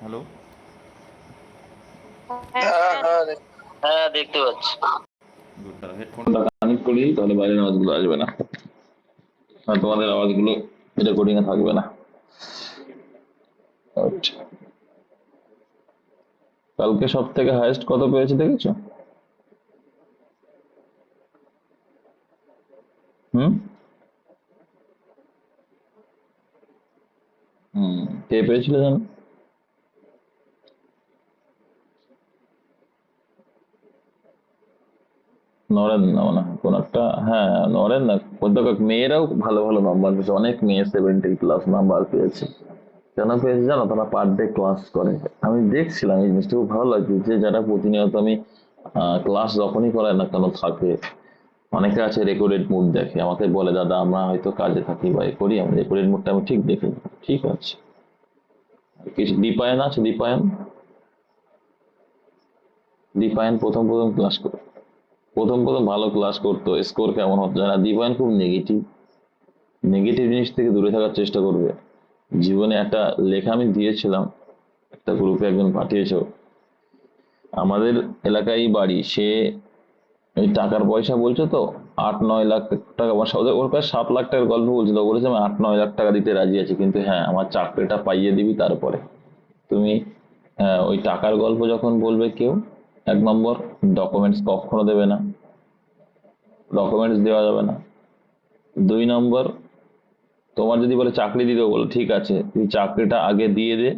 Hello. হ্যাঁ হ্যাঁ হ্যাঁ দেখতে পাচ্ছি। গুড, তাহলে হেডফোনটা কানেক্ট করি, তাহলে বাইরের আওয়াজগুলো আসবে না, আর তোমাদের আওয়াজগুলো রেকর্ডিং এ থাকবে না। আচ্ছা, কালকে সব থেকে হাইয়েস্ট কত পেয়েছে দেখেছো? হুম হুম কে পেয়েছিল জানো? নরেন না, মনে হয় কোন একটা, হ্যাঁ নরেন না, কোথাও মেয়েরাও ভালো ভালো নাম্বার পেয়েছে, অনেক মেয়ে 70+ নাম্বার পেয়েছে। কেন পেয়েছে জানো? তারা পার ডে ক্লাস করে। আমি দেখছিলাম এই জিনিসটা, খুব ভালো লাগছে যে যারা প্রতিনিয়ত, আমি ক্লাস যখনই করায় না কেন থাকে, অনেকে আছে রেকর্ডেড মুড দেখে, আমাকে বলে দাদা আমরা হয়তো কাজে থাকি বা এ করি, আমি রেকর্ডেড মুডটা আমি ঠিক দেখি। ঠিক আছে। কিছু দীপায়ন আছে, দীপায়ন, দীপায়ন প্রথম প্রথম ক্লাস করে, প্রথম প্রথম ভালো ক্লাস করতো, স্কোর কেমন হতো জানা? দীপায়ন খুব নেগেটিভ, নেগেটিভ জিনিস থেকে দূরে থাকার চেষ্টা করবে। জীবনে একটা লেখা আমি দিয়েছিলাম, একটা গ্রুপে একজন পাঠিয়েছো, আমাদের এলাকায় বাড়ি, সে এই টাকার পয়সা বলছো তো, 8-9 লাখ টাকা, ওর কাছে 7 লাখ টাকার গল্প বলছিল, ও বলেছে আমি 8-9 লাখ টাকা দিতে রাজি আছি, কিন্তু হ্যাঁ আমার চাকরিটা পাইয়ে দিবি তারপরে। তুমি ওই টাকার গল্প যখন বলবে কেউ, 1 নম্বর, ডকুমেন্টস কখনো দেবে না, ডকুমেন্টস দেওয়া যাবে না। 2 নম্বর, তোমার যদি বলে চাকরি দিয়ে দেবো, বলো ঠিক আছে তুই চাকরিটা আগে দিয়ে দে,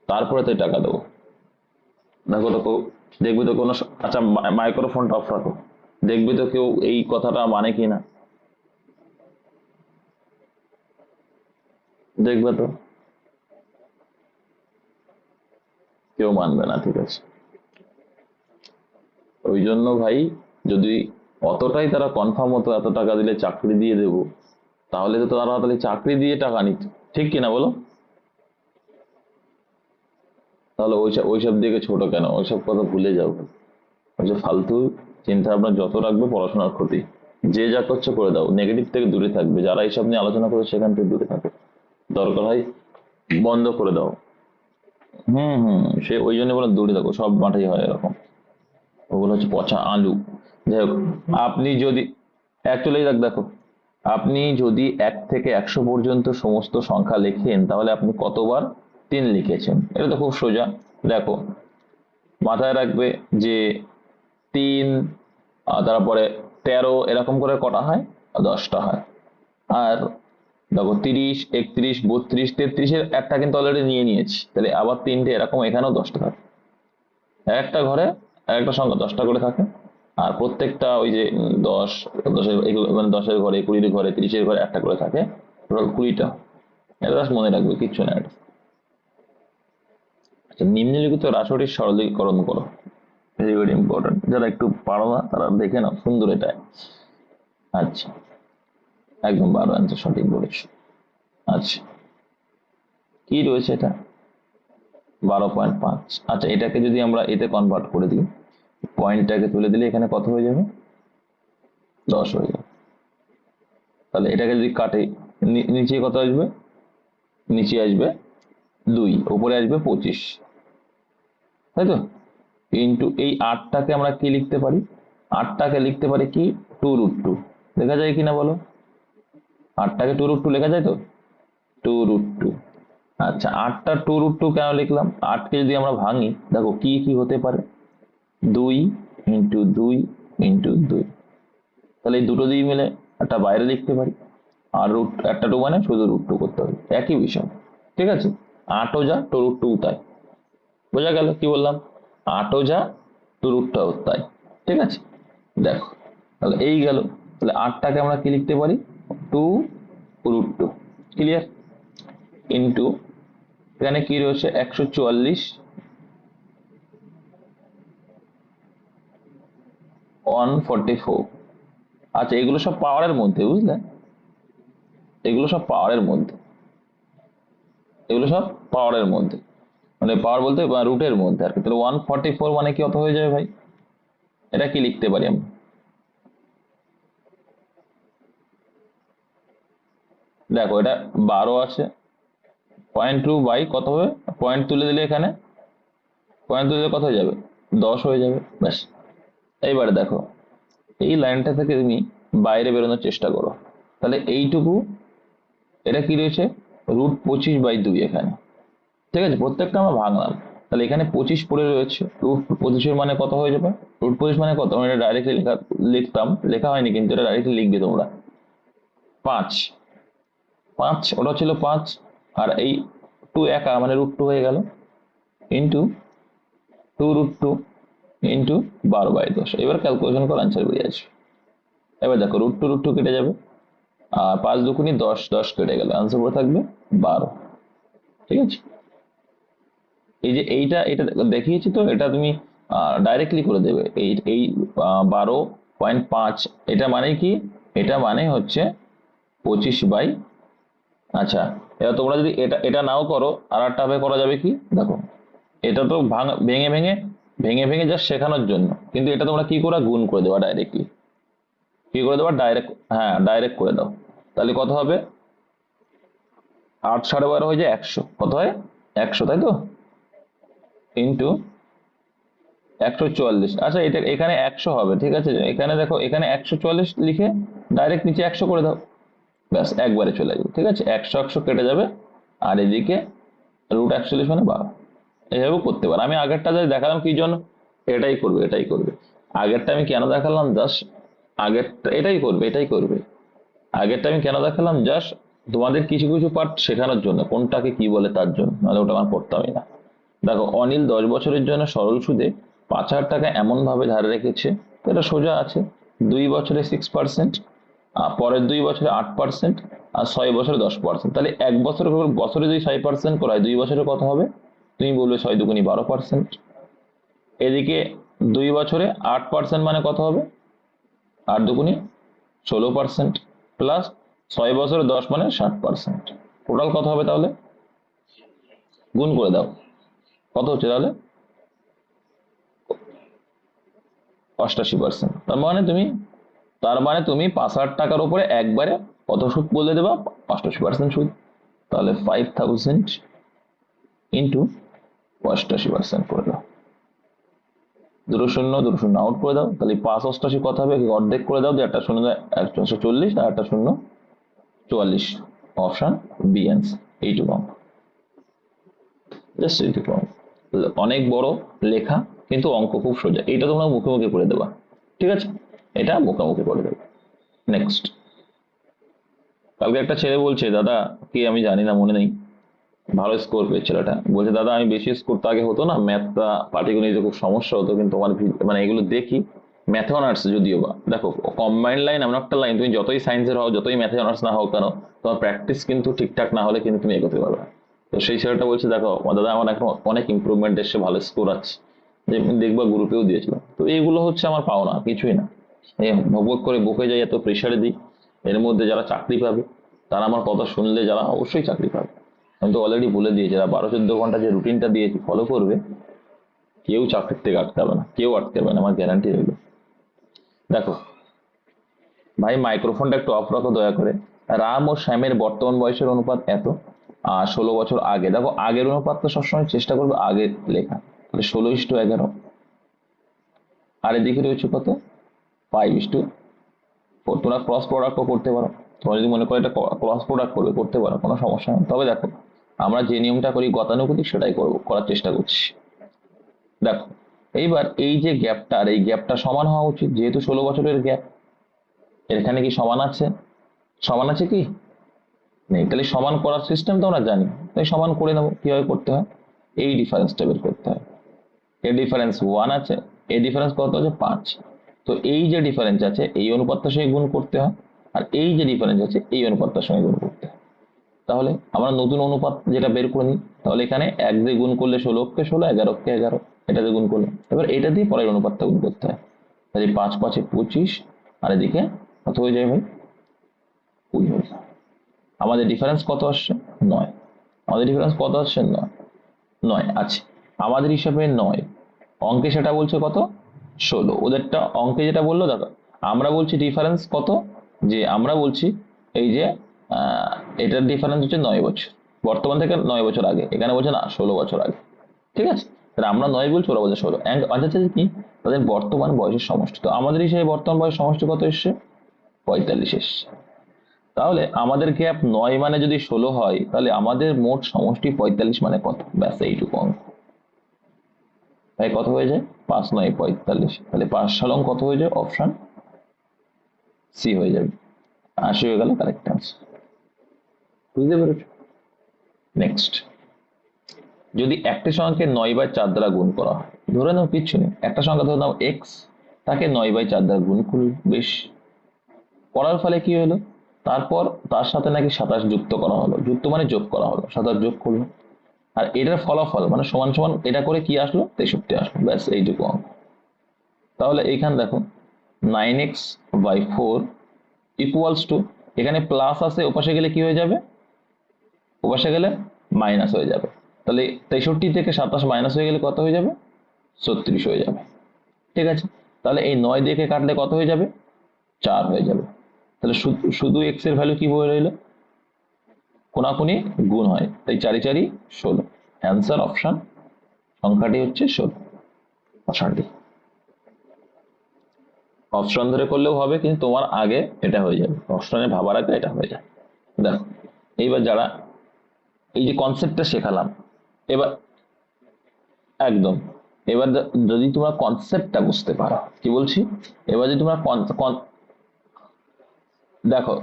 তারপরে তুই টাকা দেবো। দেখো তো দেখবি তো কোনো, আচ্ছা মাইক্রোফোনটা অফ রাখো, দেখবি তো কেউ এই কথাটা মানে কি না, দেখবে তো কেউ মানবে না, ঠিক আছে? ওই জন্য ভাই, যদি অতটাই তারা কনফার্ম হতো এত টাকা দিলে চাকরি দিয়ে দেবো, তাহলে তো তারা তাহলে চাকরি দিয়ে টাকা নিত, ঠিক কিনা বলো? তাহলে ওইসব ওইসব দিকে ছোট কেন? ওইসব কথা ভুলে যাও। ওই যে ফালতু চিন্তা ভাবনা যত রাখবে পড়াশোনার ক্ষতি। যে যা করছে করে দাও, নেগেটিভ থেকে দূরে থাকবে, যারা এইসব নিয়ে আলোচনা করে সেখান থেকে দূরে থাকো, দরকার হয় বন্ধ করে দাও। সে ওই জন্য বলে দূরে থাকো, সব মাঠেই হয় এরকম, ওগুলো হচ্ছে পচা আলু। যাই হোক, আপনি যদি অ্যাকচুয়ালি দেখো, আপনি যদি 1 থেকে 100 পর্যন্ত সমস্ত সংখ্যা লেখেন, তাহলে আপনি কতবার 3 লিখেছেন, এটা তো খুব সোজা। দেখো, মাথায় রাখবে যে 3, তারপরে 13, এরকম করে কটা হয়? 10টা হয়। আর দেখো 30, 31, 32, 33-এর একটা কিন্তু অলরেডি নিয়ে নিয়েছি, তাহলে আবার 3টে, এরকম এখানেও 10টা থাকে। একটা ঘরে একটা সংখ্যা 10টা করে থাকে। আর প্রত্যেকটা ওই যে 10, 10-এর মানে 10-এর ঘরে, 20-এর ঘরে, 30-এর ঘরে একটা করে থাকে, টোটাল 20টা। এটা জাস্ট মনে রাখবে, কিচ্ছু না এটা। আচ্ছা, নিম্নলিখিত রাশিটির সরলীকরণ করো। ভেরি ভেরি ইম্পর্টেন্ট, যারা একটু পারো না তারা দেখে নাও, সুন্দর এটা। আচ্ছা, একদম 12 অ্যান্সার সঠিক বলেছো। আচ্ছা, কি রয়েছে এটা? 12.5। আচ্ছা, এটাকে যদি আমরা এতে কনভার্ট করে দিই, পয়েন্টটাকে তুলে দিলে এখানে কত হয়ে যাবে? 10 হয়ে যাবে। তাহলে এটাকে যদি কাটে, নিচে কত আসবে? নিচে আসবে 2, উপরে আসবে 25, তাই তো? ইন্টু এই 8টাকে আমরা কি লিখতে পারি? 8টাকে লিখতে পারি কি? 2√2। লেখা যায় কিনা বলো? 8টাকে 2√2 লেখা যায় তো? 2√2। আচ্ছা, 8টা 2√2 কেন লিখলাম? 8কে যদি আমরা ভাঙি, দেখো কি কি হতে পারে? 2 × 2 × 2। তাহলে এই দুটো দিয়ে মিলে একটা বাইরে লিখতে পারি, আর রুট একটা 2 মানে শুধু √2 করতে হবে, একই বিষয়। ঠিক আছে, 8ও যা 2√2 তাই। বোঝা গেল কি বললাম? 8ও যা 2√2 তাই। ঠিক আছে, দেখো, তাহলে এই গেল। তাহলে 8টাকে আমরা কি লিখতে পারি? 2√2। ক্লিয়ার? ইন্টু, এখানে কি রয়েছে? 144, 144। আচ্ছা, এগুলো সব পাওয়ারের মধ্যে, বুঝলে? এগুলো সব পাওয়ারের মধ্যে, এগুলো সব পাওয়ারের মধ্যে, মানে পাওয়ার বলতে রুটের মধ্যে আর কি। তাহলে 144 মানে কি, অত হয়ে যাবে ভাই? এটা কি লিখতে পারি আমি? দেখো, এটা 12 আছে, 0.2 বাই কত হবে, পয়েন্ট তুলে দিলে এখানে, পয়েন্ট তুলে দিলে কত হয়ে যাবে, 10 হয়ে যাবে, ব্যাস। এইবারে দেখো এই লাইনটা থেকে তুমি বাইরে বেরোনোর চেষ্টা করো, তাহলে এইটুকু, এটা কি রয়েছে, √25/2 এখানে, ঠিক আছে, প্রত্যেকটা আমরা ভাঙলাম, তাহলে এখানে 25 পড়ে রয়েছে, √25 মানে কত হয়ে যাবে, √25 মানে কত, আমরা এটা ডাইরেক্টলি লিখতাম, লেখা হয়নি কিন্তু এটা ডাইরেক্টলি লিখবে তোমরা, 5, 5 ওটা ছিল 5, আর এই 2 একা মানে √2 হয়ে গেল, ইন্টু 2√2 ইন্টু 12/10, এবার ক্যালকুলেশন করে আনসার বেরিয়ে আসবে। এবার দেখো √2 কেটে যাবে, আর 5 দুগুণে 10, 10 কেটে গেলে আনসার পড়ে থাকবে 12, ঠিক আছে। এই যে এটা দেখিয়েছি তো, এটা তুমি ডাইরেক্টলি করে দেবে, এই 12.5, এটা মানে কি, এটা মানে হচ্ছে 25 বাই, আচ্ছা এবার তোমরা যদি এটা এটা নাও করো, আর একটা ভাবে করা যাবে কি দেখো, এটা তো ভেঙে ভেঙে ভেঙে ভেঙে জাস্ট শেখানোর জন্য, কিন্তু এটা তোমরা কি করে গুণ করে দেবা ডাইরেক্টলি, কি করে দেবা ডাইরেক্ট, হ্যাঁ ডাইরেক্ট করে দাও, তাহলে কত হবে, 8 12.5 হয়ে যায় 100, কত হয় 100, তাই তো, ইন্টু 144, আচ্ছা এটা এখানে 100 হবে, ঠিক আছে, এখানে দেখো এখানে 144 লিখে ডাইরেক্ট নিচে 100 করে দাও, ব্যাস একবারে চলে যাবে, ঠিক আছে, 100 100 কেটে যাবে, আর এদিকে √41 মানে 12, এইভাবে করতে পারো। আমি আগেরটা যদি দেখালাম কি জন্য, এটাই করবে এটাই করবে, আগেরটা আমি কেন দেখালাম জাস্ট, আগেরটা এটাই করবে এটাই করবে, আগেরটা আমি কেন দেখালাম জাস্ট তোমাদের কিছু কিছু পার্ট শেখানোর জন্য, কোনটাকে কি বলে তার জন্য, নাহলে ওটা আমার পড়তামই না। দেখো অনিল 10 বছরের জন্য সরল সুদে 5,000 টাকা এমন ভাবে ধারে রেখেছে, এটা সোজা আছে, 2 বছরে 6%, আর পরের 2 বছরে 8%, আর 6 বছরে 10%, তাহলে এক বছরে বছরে যদি 6% করায় 2 বছরে কত হবে, তুমি বলবে 6 দুগুণী 12%, এদিকে 2 বছরে 8% মানে কত হবে, 8 দুগুণী 16%, প্লাস 6 বছরে 10 মানে 60%, টোটাল কত হবে তাহলে, গুণ করে দাও, কত হচ্ছে তাহলে 88%, তার মানে তুমি 5,000 টাকার উপরে একবারে কত সুদ বলে দেবা, 88% সুদ, তাহলে 5,000 ইন্টু 88% করে দাও, দুটো শূন্য দুটো শূন্য আউট করে দাও, তাহলে 588 কত হবে, অর্ধেক করে দাও, যে একটা শূন্য 140 আর একটা শূন্য 44, অপশন বি অ্যান্সার, এইটুকু অঙ্ক, জাস্ট এইটুকু অঙ্ক, অনেক বড় লেখা কিন্তু অঙ্ক খুব সোজা, এইটা তোমরা মুখে মুখে করে দেবা, ঠিক আছে, এটা মুখে মুখে করে দেবে। নেক্সট, কালকে একটা ছেলে বলছে দাদা, কি আমি জানি না, মনে নেই, ভালো স্কোর পেয়ে ছেলেটা বলছে, দাদা আমি বেশি স্কোর তো আগে হতো না, ম্যাথটা পাটিগণিতে খুব সমস্যা হতো, কিন্তু তোমার মানে এগুলো দেখি, ম্যাথে অনার্স যদিও বা, দেখো কম্বাইন্ড লাইন এমন একটা লাইন, তুমি যতই সায়েন্সের হও যতই ম্যাথে অনার্স না হও কেন, তোমার প্র্যাকটিস কিন্তু ঠিকঠাক না হলে কিন্তু তুমি এগোতে পারবে না। তো সেই ছেলেটা বলছে দেখো দাদা আমার এখন অনেক ইমপ্রুভমেন্ট এসে, ভালো স্কোর আছে, যে দেখবা গ্রুপেও দিয়েছিলাম, তো এইগুলো হচ্ছে আমার পাওনা, কিছুই না, এই ভোগ করে বকে যাই, এত প্রেশারে দিই, এর মধ্যে যারা চাকরি পাবে তারা আমার কথা শুনলে যারা অবশ্যই চাকরি পাবে, আমি তো অলরেডি বলে দিয়েছি, যারা 12-14 ঘন্টা যে রুটিনটা দিয়েছি ফলো করবে, কেউ চাকরির থেকে আটকাবে না, কেউ আটকাবে না, আমার গ্যারান্টি রইল। দেখো ভাই মাইক্রোফোনটা একটু অফ রাখো দয়া করে। রাম ও শ্যামের বর্তমান বয়সের অনুপাত এত, আর 16 বছর আগে, দেখো আগের অনুপাতটা সবসময় চেষ্টা করবে আগে লেখা, তাহলে 16:11, আর এদিকে রয়েছে কত, 5:4, তোমরা ক্রস প্রোডাক্টও করতে পারো, তোমরা যদি মনে করো এটা ক্রস প্রোডাক্ট করবে করতে পারো, কোনো সমস্যা নেই, তবে দেখো আমরা যে নিয়মটা করি গতানুগতিক সেটাই করার চেষ্টা করছি। দেখো এইবার এই যে গ্যাপটা, আর এই গ্যাপটা সমান হওয়া উচিত, যেহেতু 16 বছরের গ্যাপ, এখানে কি সমান আছে, সমান আছে কি নেই, তাহলে সমান করার সিস্টেম তো আমরা জানি, তাই সমান করে নেবো, কিভাবে করতে হয়, এই ডিফারেন্সটা বের করতে হয়, এর ডিফারেন্স 1 আছে, এই ডিফারেন্স কত আছে 5, তো এই যে ডিফারেন্স আছে এই অনুপাতটার সঙ্গে গুণ করতে হয়, আর এই যে ডিফারেন্স আছে এই অনুপাতটার সঙ্গে গুণ করতে হয়, তাহলে আমরা নতুন অনুপাত যেটা বের করে নিই, তাহলে এখানে 1 দিয়ে গুণ করলে 16 কে 16, 11 কে 11, এটা দিয়ে গুণ করলে, এবার এটা দিয়ে পরের অনুপাতটা গুণ করতে হয়, তাহলে 5 5 25, আর এদিকে কত হয়ে যায় ভাই 20 হয়ে যায়। আমাদের ডিফারেন্স কত আসছে 9, আমাদের ডিফারেন্স কত আসছে 9, 9 আছে আমাদের হিসাবে 9, অঙ্কে সেটা বলছে কত 16, ওদেরটা অঙ্কে যেটা বললো দেখো, আমরা বলছি ডিফারেন্স কত, যে আমরা বলছি এই যে এটার ডিফারেন্স হচ্ছে 9 বছর, বর্তমান থেকে 9 বছর আগে, এখানে বলছে না 16 বছর আগে। ঠিক আছে, তাহলে আমরা 9 বলছি, ওরা বলছে 16। আচ্ছা কি তাদের বর্তমান বয়সের সমষ্টি, তো আমাদের হিসেবে বর্তমান বয়স সমষ্টি কত এসছে? 45 এসছে। তাহলে আমাদের গ্যাপ 9 মানে যদি 16 হয়, তাহলে আমাদের মোট সমষ্টি 45 মানে কত? ব্যাস এইটুকু অঙ্ক। তাই কত হয়ে যায়? 5 9 45। তাহলে 5 সালং কত হয়ে যায়? অপশন সি হয়ে যাবে। 80 হয়ে গেল কারেক্ট আনসার। বুঝতে পেরেছ? নেক্সট, যদি একটি সংখ্যাকে 9/4 দ্বারা গুণ করা হয়, ধরে নাও কিচ্ছু নেই, একটা সংখ্যা ধরে নাও এক্স, তাকে 9/4 দ্বারা গুণ করল, বেশ, করার ফলে কি হলো? তারপর তার সাথে নাকি 27 যুক্ত করা হলো, যুক্ত মানে যোগ করা হলো, 27 যোগ করলো, আর এটার ফলাফল মানে সমান সমান এটা করে কি আসলো? 63 আসলো। ব্যাস এইটুকু অঙ্ক। তাহলে এইখানে দেখো 9x/4 ইকুয়ালস টু, এখানে প্লাস আছে, ওপাশে গেলে কি হয়ে যাবে? ওপাশে গেলে মাইনাস হয়ে যাবে। তাহলে 63 থেকে 27 মাইনাস হয়ে গেলে কত হয়ে যাবে? 36 হয়ে যাবে। ঠিক আছে, তাহলে এই 9 দিয়ে কাটলে কত হয়ে যাবে? 4 হয়ে যাবে। তাহলে শুধু এক্স এর ভ্যালু কি হয়ে রইল? কোনাকুনি গুণ হয়, তাই 4 4 16। অ্যান্সার অপশন, সংখ্যাটি হচ্ছে 16, অপশনটি। অপশন ধরে করলেও হবে, কিন্তু তোমার আগে এটা হয়ে যাবে, অপশনে ভাবার আগে এটা হয়ে যায়। দেখো এইবার যারা এই যে কনসেপ্টটা শেখালাম, এবার একদম, এবার যদি তোমরা কনসেপ্টটা বুঝতে পারো, কি বলছি, এবার যদি তোমরা দেখো,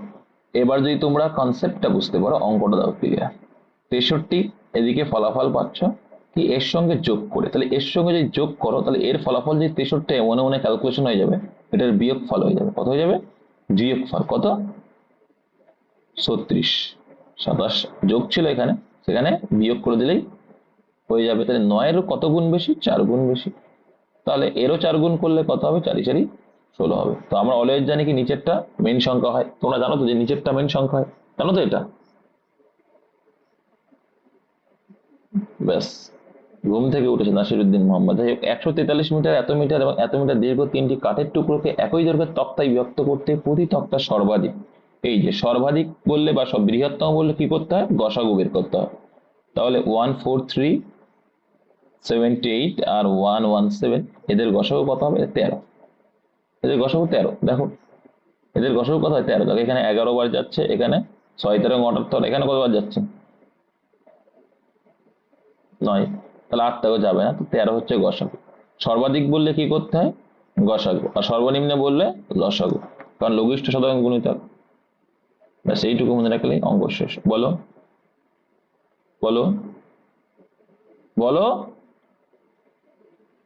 এবার যদি তোমরা কনসেপ্টটা বুঝতে পারো, অঙ্কটা দাও ক্লিয়ার। 63 এদিকে ফলাফল পাচ্ছ কি এর সঙ্গে যোগ করে, তাহলে এর সঙ্গে যদি যোগ করো, তাহলে এর ফলাফল যে 63 মনে মনে ক্যালকুলেশন হয়ে যাবে, এটার বিয়োগ ফল হয়ে যাবে। কত হয়ে যাবে? বিয়োগ ফল কত? 36। 27 যোগ ছিল এখানে, সেখানে বিয়োগ করে দিলেই হয়ে যাবে। তাহলে 9 এর কত গুণ বেশি? 4 গুণ বেশি। তাহলে এরও 4 গুণ করলে কত হবে? 4 4 16 হবে। তো আমরা অলওয়েজ জানি কি নিচেরটা মেইন সংখ্যা হয়, তোমরা জানো তো যে নিচেরটা মেইন সংখ্যা হয়, জানো তো এটা? ব্যাস, ঘুম থেকে উঠেছে নাসিরুদ্দিন মোহাম্মদ। যাই হোক, 143 মিটার, এত মিটার এবং এত মিটার দীর্ঘ তিনটি কাঠের টুকরোকে একই দৈর্ঘ্যের তক্তায় বিভক্ত করতে প্রতি তক্তা সর্বাধিক, এই যে সর্বাধিক বললে বা সব বৃহত্তম বললে কি করতে হয়? গসাগু বের করতে হয়। তাহলে 14378 আর 117, এদের গসাগু কত হবে? 13। এদের গসাগু 13। দেখো এদের গসাগু কত হয়? 13। দেখো এখানে 11 বার যাচ্ছে, এখানে 6 13 78, এখানে কতবার যাচ্ছে? 9। তাহলে 8 টাও যাবে না, তো 13 হচ্ছে গসাগু। সর্বাধিক বললে কি করতে হয়? গসাগু। আর সর্বনিম্ন বললে লসাগু, কারণ লঘিষ্ঠ শতকরা গুণিতক। ব্যাস এইটুকু মনে রাখলেই অঙ্ক শেষ। বলো বলো বলো।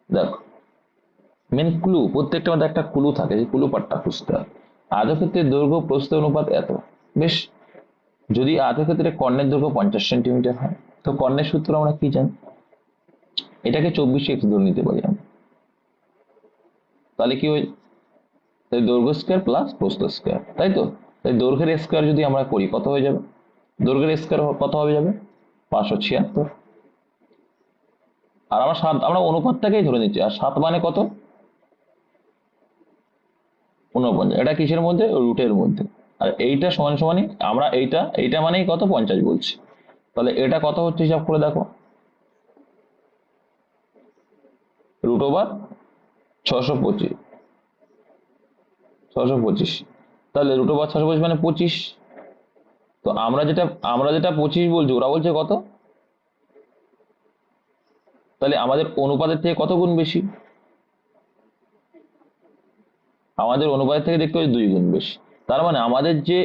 দেখো মেন ক্লু, প্রত্যেকটা মধ্যে একটা ক্লু থাকে, যে ক্লু পার্টটা খুঁজতে হয়। আয়তক্ষেত্রের দৈর্ঘ্য প্রস্থ অনুপাত এত, বেশ, যদি আয়তক্ষেত্রে কর্ণের দৈর্ঘ্য 50 সেন্টিমিটার হয়, তো কর্ণের সূত্র আমরা কি জানি? এটাকে 24x ধরে নিতে পারি আমরা। তাহলে কি হয়? তাই দৈর্ঘ্য স্কয়ার প্লাস প্রস্থ স্কয়ার, তাই তো? তাই দৈর্ঘ্যের স্কয়ার যদি আমরা করি, কত হয়ে যাবে? দৈর্ঘ্যের স্কয়ার কত হয়ে যাবে? 576। আর আমরা অনুপাতটাকেই ধরে নিচ্ছি, আর 7 মানে কত? 49। এটা কিসের মধ্যে? রুটের মধ্যে। আর এইটা সমান সমানই আমরা এইটা মানেই কত? 50 বলছি। তাহলে এটা কত হচ্ছে হিসাব করে দেখো, √/625, 625। তাহলে √/625 মানে 25। তো আমরা যেটা 25 বলছি, ওরা বলছে কত? তাহলে আমাদের অনুপাতের থেকে কত গুণ বেশি? আমাদের অনুপাতের থেকে দেখতে পাচ্ছি 2 গুণ বেশি। তার মানে আমাদের যে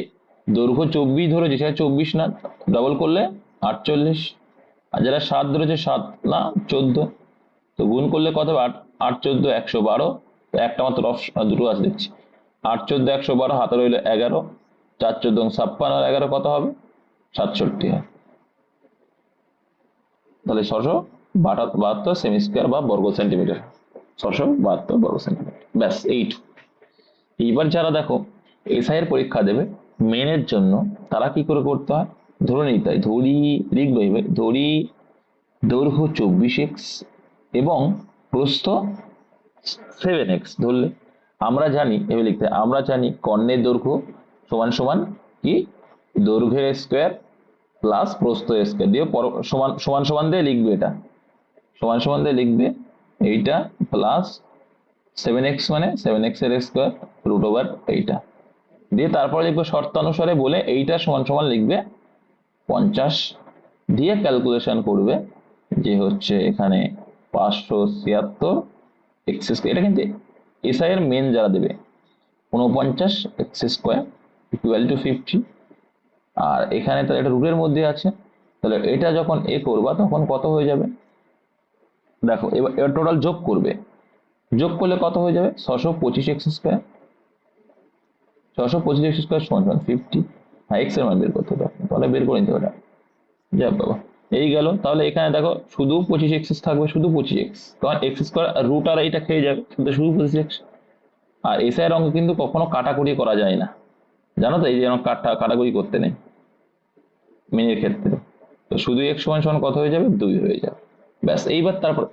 দৈর্ঘ্য 24 ধরেছে, সেটা 24 না, ডবল করলে 48। আর যারা 7 ধরেছে, 7 না 14, তো গুণ করলে কত হবে? 8 14 112। তো একটা মাত্র অপশন, দুটো আছে দেখছি। 8 14 112, হাতে রইল 11, 4 14 56, আর 11 কত হবে? 67 হয়। তাহলে 672 সেমি স্কয়ার বা বর্গ সেন্টিমিটার, 672 বর্গ সেন্টিমিটার। ব্যাস এইটুকু। এইবার যারা দেখো এসআই এর পরীক্ষা দেবে মেনের জন্য, তারা কি করে করতে হয়? ধরে নিতে হয়, লিখবে ধরি দৈর্ঘ্য 24x এবং প্রস্থ 7x ধরলে, আমরা জানি এভাবে লিখতে হয়, আমরা জানি কর্ণের দৈর্ঘ্য সমান সমান কি? দৈর্ঘ্যের স্কয়ার প্লাস প্রস্থ স্কোয়ার দিয়ে সমান সমান সমান দিয়ে লিখবে, এটা সমান সমান দিয়ে লিখবে এইটা প্লাস 7x মানে 7x এর স্কোয়ার রুট ওভার এইটা দিয়ে তারপরে লিখবে শর্তানুসারে বলে এইটা সমান সমান লিখবে 50 দিয়ে ক্যালকুলেশন করবে যে হচ্ছে এখানে 576 এক্স স্কোয়ার, এটা কিন্তু এসআই এর মেন যারা দেবে 49 এক্স স্কোয়ার ইকুয়াল টু 50, আর এখানে তাহলে এটা রুটের মধ্যে আছে, তাহলে এটা যখন এ করবা তখন কত হয়ে যাবে দেখো, এবার টোটাল যোগ করবে, যোগ করলে কত হয়ে যাবে 625 এক্স স্কোয়ার, 625 এক্স স্কোয়ার সমান 50, হ্যাঁ এক্স এর মান বের করতে হবে, তাহলে বের করে নিতে হবে যা বাবা, এই গেল। তাহলে এখানে দেখো শুধু 25x থাকবে, শুধু 25x, কারণ এক্স স্কোয়ার রুট আর এইটা খেয়ে যাবে, শুধু শুধু 25x। আর এসআই এর অঙ্ক কিন্তু কখনো কাটাকুটি করা যায় না, জানো তো, এই যে কাটাকুটি করতে নেই মিনের ক্ষেত্রে, তো শুধু x সমান সমান কত হয়ে যাবে 2 হয়ে যাবে, ব্যাস। এইবার তারপর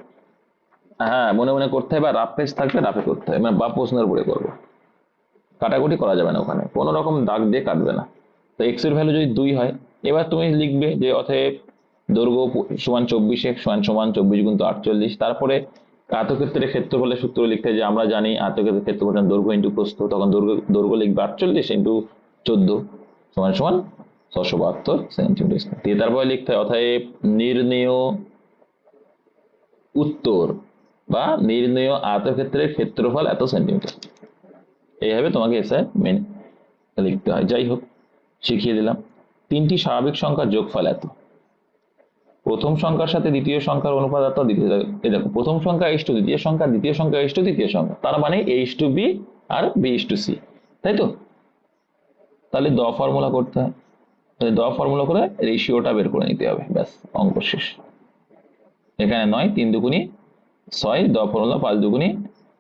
হ্যাঁ মনে মনে করতে হবে, রাফ পেজ থাকবে রাফে করতে হবে, মানে বা প্রশ্নের উপরে করবো, কাটাকুটি করা যাবে না, ওখানে কোনো রকম দাগ দিয়ে কাটবে না। তো এক্স এর ভ্যালু যদি 2 হয়, এবার তুমি লিখবে যে অতএব দৈর্ঘ্য সমান 24x সমান সমান 24 গুণ 48, তারপরে আয়তক্ষেত্রের ক্ষেত্রফলের সূত্র লিখতে, যে আমরা জানি আয়তক্ষেত্রের ক্ষেত্রফল দৈর্ঘ্য ইন্টু প্রস্থ, তখন দৈর্ঘ্য লিখবে 48 ইন্টু 14 সমান সমান 672 সেন্টিমিটার দিয়ে তারপরে লিখতে হয় অতএব নির্ণেয় উত্তর বা নির্ণেয় আয়তক্ষেত্রের ক্ষেত্রফল এত সেন্টিমিটার, এইভাবে তোমাকে এসআই মেনে লিখতে হয়। যাই হোক, শিখিয়ে দিলাম। 3টি স্বাভাবিক সংখ্যার যোগফল এত, প্রথম সংখ্যার সাথে দ্বিতীয় সংখ্যার অনুপাত এত, দেখো প্রথম সংখ্যা h টু দ্বিতীয় সংখ্যা, দ্বিতীয় সংখ্যা h টু তৃতীয় সংখ্যা, তার মানে h টু b আর b টু c, তাই তো। তাহলে দ ফর্মুলা করতে হয়, তাহলে দ ফর্মুলা করে রেশিওটা বের করে নিতে হবে, ব্যাস অঙ্ক শেষ। এখানে 9 3 দুগুণী 6, দ ফর্মুলা 5 দুগুণী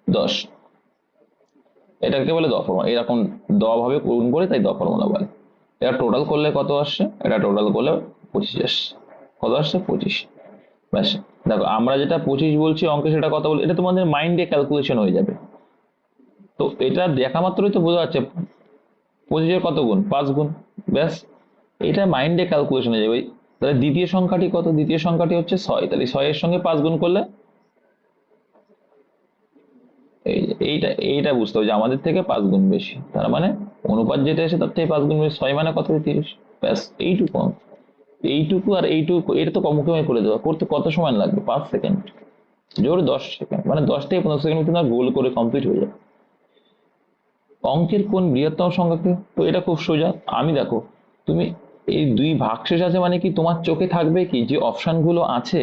10, এটাকে বলে দ ফর্মুলা, এরকম দ ভাবে গুণ করে তাই দ ফর্মুলা বলে। এটা টোটাল করলে কত আসছে, এটা টোটাল করলে 25 আসছে, কত আসছে 25, ব্যাস। দেখো আমরা যেটা 25 বলছি অঙ্কে, সেটা কত বলি, এটা তোমাদের মাইন্ডে ক্যালকুলেশন হয়ে যাবে, তো এটা দেখা মাত্রই তো বোঝা যাচ্ছে 25 এর কত গুণ 5 গুণ, ব্যাস এটা মাইন্ডে ক্যালকুলেশন হয়ে যাবে। তাহলে দ্বিতীয় সংখ্যাটি কত, দ্বিতীয় সংখ্যাটি হচ্ছে 6, তাহলে 6 এর সঙ্গে 5 গুণ করলে এইটা বুঝতে হবে যে আমাদের থেকে 5 গুণ বেশি, তার মানে অনুপাত যেটা এসে তার থেকে 5 গুণ বেশি, 6 মানে কত 30, ব্যাস এইটুকু। এইটুকু আর এইটুকু এটা তো মুখে করে দেওয়া, করতে কত সময় লাগবে 5 সেকেন্ড, জোর 10 সেকেন্ড, মানে 10 থেকে 15 সেকেন্ড কিন্তু গোল করে কমপ্লিট হয়ে যাবে। অঙ্কের কোন বৃহত্তম সংখ্যাকে, তো এটা খুব সোজা, আমি দেখো তুমি এই 2 ভাগশেষ আছে মানে কি, তোমার চোখে থাকবে কি যে অপশন গুলো আছে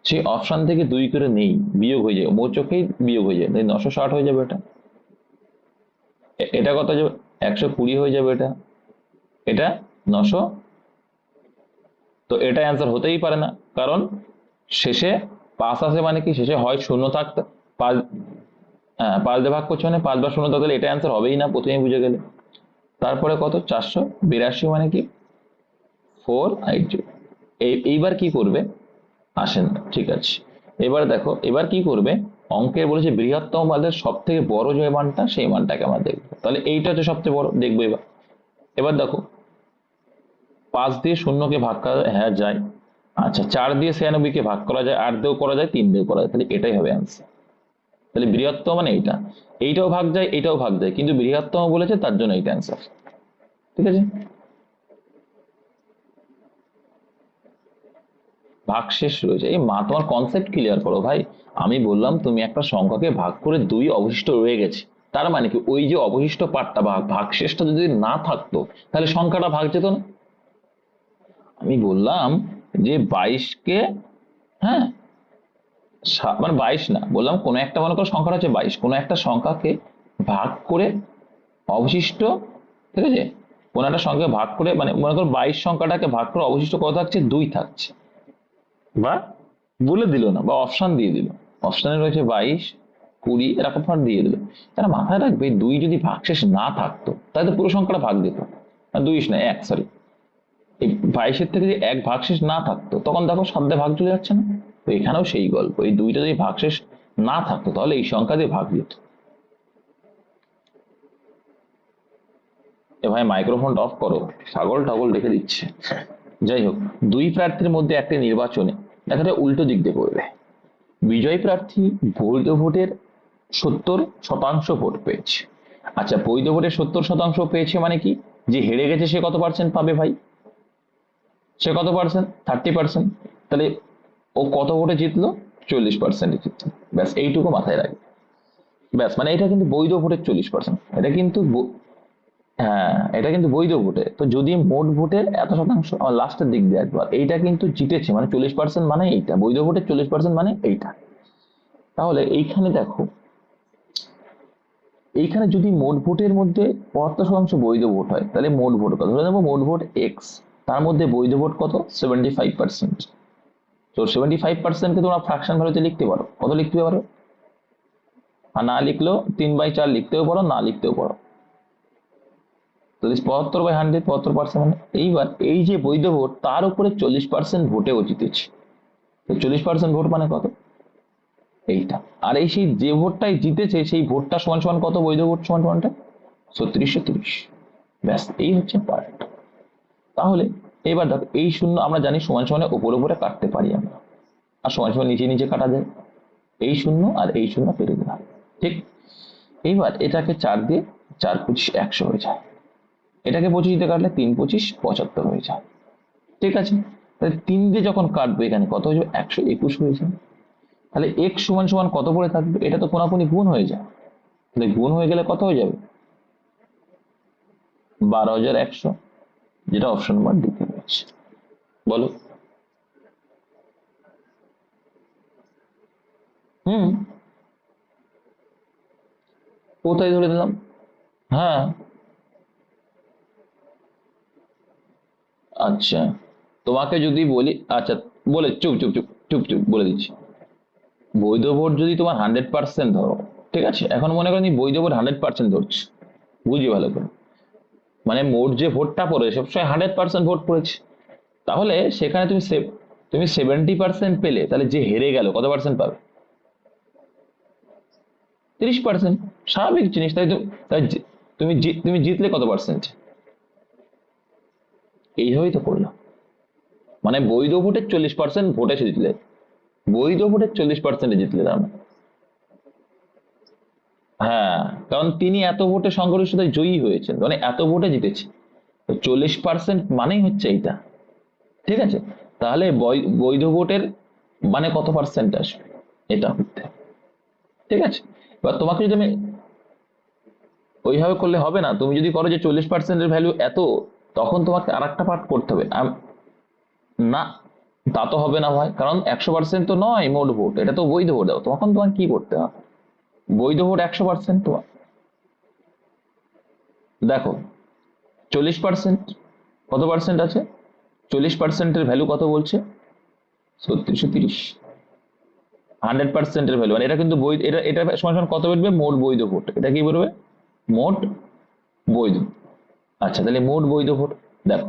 সেই অপশন থেকে 2 করে নেই, বিয়োগ হয়ে যায়, মোর চোখেই বিয়োগ হয়ে যায়, তাই 960 হয়ে যাবে এটা, এটা কত যাবে 120 হয়ে যাবে, এটা এটা 900, তো এটা অ্যান্সার হতেই পারে না, কারণ শেষে 5 আছে মানে কি, শেষে হয় শূন্য থাকতে 5, হ্যাঁ 5 দিয়ে ভাগ করছে মানে 5 বার শূন্য থাকলে এটা অ্যান্সার হবেই না, প্রথমেই বুঝে গেলে। তারপরে কত 482 মানে কি 480, এইবার কি করবে আসেন, ঠিক আছে। এবার দেখো এবার কি করবে, অঙ্কের বলেছে বৃহত্তম মানের সব থেকে বড় যে মানটা, সেই মানটাকে আমরা দেখবো, তাহলে এইটা হচ্ছে সবচেয়ে বড়, দেখবো এবার। এবার দেখো 5 দিয়ে শূন্যকে ভাগ করা যায়, হ্যাঁ যায়, আচ্ছা 4 দিয়ে 96 কে ভাগ করা যায়, 8 দিয়েও করা যায়, 3 দিয়েও করা যায়, তাহলে এটাই হবে অ্যান্সার। তাহলে বৃহত্তম মানে এইটা, এইটাও ভাগ যায় এইটাও ভাগ যায়, কিন্তু বৃহত্তম বলেছে তার জন্য এইটা অ্যান্সার, ঠিক আছে। ভাগশেষ রয়েছে, এই মা তোমার কনসেপ্ট ক্লিয়ার করো ভাই, আমি বললাম তুমি একটা সংখ্যাকে ভাগ করে 2 অবশিষ্ট রয়ে গেছে, তার মানে কি ওই যে অবশিষ্ট পার্টটা ভাগশেষটা যদি না থাকতো তাহলে সংখ্যাটা ভাগ যেত না। আমি বললাম যে 22 কে, হ্যাঁ মানে 22 না, বললাম কোন একটা মনে করো সংখ্যাটা হচ্ছে 22, কোন একটা সংখ্যাকে ভাগ করে অবশিষ্ট, ঠিক আছে, কোন একটা সংখ্যাকে ভাগ করে, মানে মনে করো 22 সংখ্যাটাকে ভাগ করে অবশিষ্ট কত থাকছে 2 থাকছে, বা বলে দিল না, বা অপশন দিয়ে দিল, অপশনে রয়েছে 22 20 এরকম ভাগ দিয়ে দিল, তারা মাথায় রাখবে 2 যদি ভাগশেষ না থাকতো তাহলে তো পুরো সংখ্যাটা ভাগ দিত, 2 না 1, সরি, এই 22 থেকে যদি 1 ভাগশেষ না থাকতো তখন দেখো 7 দিয়ে ভাগ চলে যাচ্ছে না, তো এখানেও সেই গল্প, এই 2টা যদি ভাগশেষ না থাকতো তাহলে এই সংখ্যা দিয়ে ভাগ দিত। এ ভাই মাইক্রোফোনটা অফ করো, ছাগল টাগল রেখে দিচ্ছে। যাই হোক, দুই প্রার্থীর মধ্যে একটি নির্বাচনে দেখা যায় উল্টো দিক দিয়ে পড়বে। বিজয়ী প্রার্থী বৈধ ভোটের 70% ভোট পেয়েছে। আচ্ছা, বৈধ ভোটের 70% পেয়েছে মানে কি, যে হেরে গেছে সে কত পার্সেন্ট পাবে ভাই? সে কত পার্সেন্ট? 30%। তাহলে ও কত ভোটে জিতলো? 40% জিতলো। ব্যাস এইটুকু মাথায় রাখবে। ব্যাস, মানে এটা কিন্তু বৈধ ভোটের 40%। এটা কিন্তু হ্যাঁ, এটা কিন্তু বৈধ ভোটে। তো যদি মোট ভোটের এত শতাংশ, লাস্টের দিক দিয়ে একবার এইটা কিন্তু জিতেছে, মানে 40% মানে এইটা বৈধ ভোটের 40% মানে এইটা। তাহলে এইখানে দেখো, এইখানে যদি মোট ভোটের মধ্যে 75% বৈধ ভোট হয়, তাহলে মোট ভোট কত? ধরে নেবো মোট ভোট এক্স, তার মধ্যে বৈধ ভোট কত? 75%। তো 75%কে তোমরা ফ্র্যাকশন ভ্যালুতে লিখতে পারো। কত লিখতে পারো? আর না লিখলেও 3/4 লিখতেও পারো, না লিখতেও পারো। তো 75/100, 75%। মানে এইবার এই যে বৈধ ভোট, তার উপরে 40% ভোটেও জিতেছে। তো 40% ভোট মানে কত? এইটা। আর এই সেই যে ভোটটাই জিতেছে, সেই ভোটটা সমান সমান কত? বৈধ ভোট সমান সমানটা 3630। ব্যাস, এই হচ্ছে পার্ট। তাহলে এবার দেখো, এই শূন্য আমরা জানি সমান সমানে উপরে উপরে কাটতে পারি আমরা, আর সমান সমান নিচে নিচে কাটা যায়। এই শূন্য আর এই শূন্য কেটে দিলাম, ঠিক। এইবার এটাকে 4 দিয়ে, 4×25 100 হয়ে যায়। এটাকে 25 দিয়ে কাটলে 3×25 75 হয়ে যায়। ঠিক আছে, তাহলে 3 দিয়ে যখন কাটবে এখানে কত হয়ে যাবে? 121 হয়ে যাবে। তাহলে x সমান সমান কত পড়ে থাকবে? এটা তো কোনাকুনি গুণ হয়ে যায়। তাহলে গুণ হয়ে গেলে কত হয়ে যাবে? 12,100, যেটা অপশন নাম্বার দিতে হয়েছে। বলো। হুম, কোথায় ধরে দিলাম? হ্যাঁ। আচ্ছা, তোমাকে যদি বলি, আচ্ছা বলে, চুপ চুপ চুপ চুপ চুপ বলে দিচ্ছি। বৈধ ভোট যদি তোমার 100% ধরো, ঠিক আছে, এখন মনে করো তুমি বৈধ ভোট 100% ধরছি, বুঝি ভালো করে। মানে মোট যে ভোটটা পড়ে সবসময় 100% ভোট পড়েছে। তাহলে সেখানে তুমি 70% পেলে, তাহলে যে হেরে গেল কত পার্সেন্ট পাবে? 30%। স্বাভাবিক জিনিস, তাই তো। তাই তুমি জিতলে কত পার্সেন্ট? এইভাবেই তো করলাম। মানে বৈধ ভোটের 40% ভোটে জিতলে, বৈধ ভোটের 40% জিতলে তার মানে। হ্যাঁ, কারণ তিনি এত ভোটে সংখ্যাগরিষ্ঠতায় জয়ী হয়েছেন, মানে এত ভোটে জিতেছে। তো 40% মানেই হচ্ছে এইটা। ঠিক আছে, তাহলে বৈধ ভোটের মানে কত পার্সেন্ট আসবে, এটা করতে হবে। ঠিক আছে, এবার তোমাকে যদি আমি ওইভাবে করলে হবে না। তুমি যদি করো যে 40%-এর ভ্যালু এত, তখন তোমাকে আর একটা পার্ট করতে হবে। না, তা তো হবে না ভাই, কারণ 100% তো নয় মোট ভোট, এটা তো বৈধ ভোট। দাও তখন তোমাকে কি করতে হবে? বৈধ ভোট 100% তোমার, দেখো 40% কত পার্সেন্ট আছে? 40%-এর ভ্যালু কত বলছে? 3630। 100%-এর ভ্যালু, মানে এটা কিন্তু বৈধ, এটা এটা সমান সমান কত বেরবে? মোট বৈধ ভোট। এটা কি বেরোবে? মোট বৈধ। আচ্ছা, তাহলে মোট বৈধ ভোট, দেখো,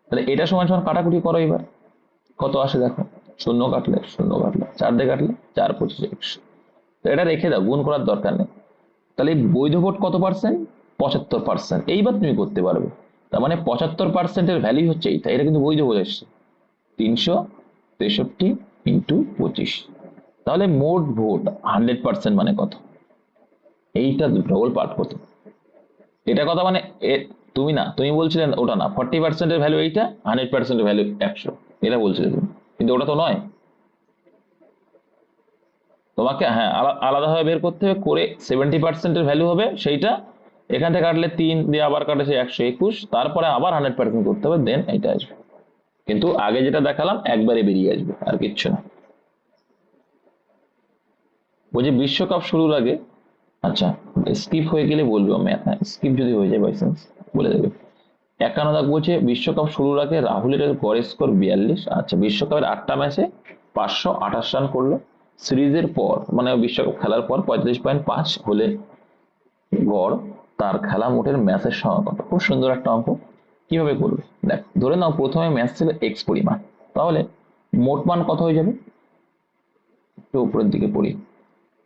তাহলে এটা সমান সমান কাটাকুটি করো এবার, কত আসে দেখো। শূন্য কাটলে শূন্য কাটলে, 4 দিয়ে কাটলে 4×25 100। তো এটা রেখে দাও, গুণ করার দরকার নেই। তাহলে বৈধ ভোট কত পার্সেন্ট? 75%। এইবার তুমি করতে পারবে। তার মানে 75%-এর ভ্যালু হচ্ছে এইটা, এটা কিন্তু বৈধ ভোট এসছে 363 × 25। তাহলে মোট ভোট 100% মানে কত? এইটা ডবল পার্ট কত? এটা কথা মানে তুমি না, তুমি বলছিলে ওটা না, 40%-এর ভ্যালু এইটা, 100%-এর ভ্যালু 100, এটা বলছিলে তুমি, কিন্তু ওটা তো নয়। তোমাকে হ্যাঁ আলাদাভাবে বের করতে হবে, করে 70%-এর ভ্যালু হবে সেইটা, এখান থেকে কাটলে 3 দিয়ে আবার কাটে সে 121, তারপরে আবার 100% করতে হবে, দেন এটা আসবে। কিন্তু আগে যেটা দেখালাম একবারে বেরিয়ে আসবে, আর কিচ্ছু না। বলছি বিশ্বকাপ শুরুর আগে, আচ্ছা স্কিপ হয়ে গেলে বলবো ম্যাথ, হ্যাঁ স্কিপ যদি হয়ে যায় বাই চান্স বলে দেবে। 51 বলছে বিশ্বকাপ শুরুর আগে রাহুলের গড় স্কোর 42। আচ্ছা, বিশ্বকাপের 8টা ম্যাচে 528 রান করলো। সিরিজের পর মানে বিশ্বকাপ খেলার পর 35.5 হলে গড় তার খেলা মোটের ম্যাচের সংখ্যা কত? খুব সুন্দর একটা অঙ্ক। কিভাবে করবে দেখ, ধরে নাও প্রথমে ম্যাচ ছিল এক্স পরিমাণ, তাহলে মোট মান কত হয়ে যাবে? একটু উপরের দিকে পড়ি,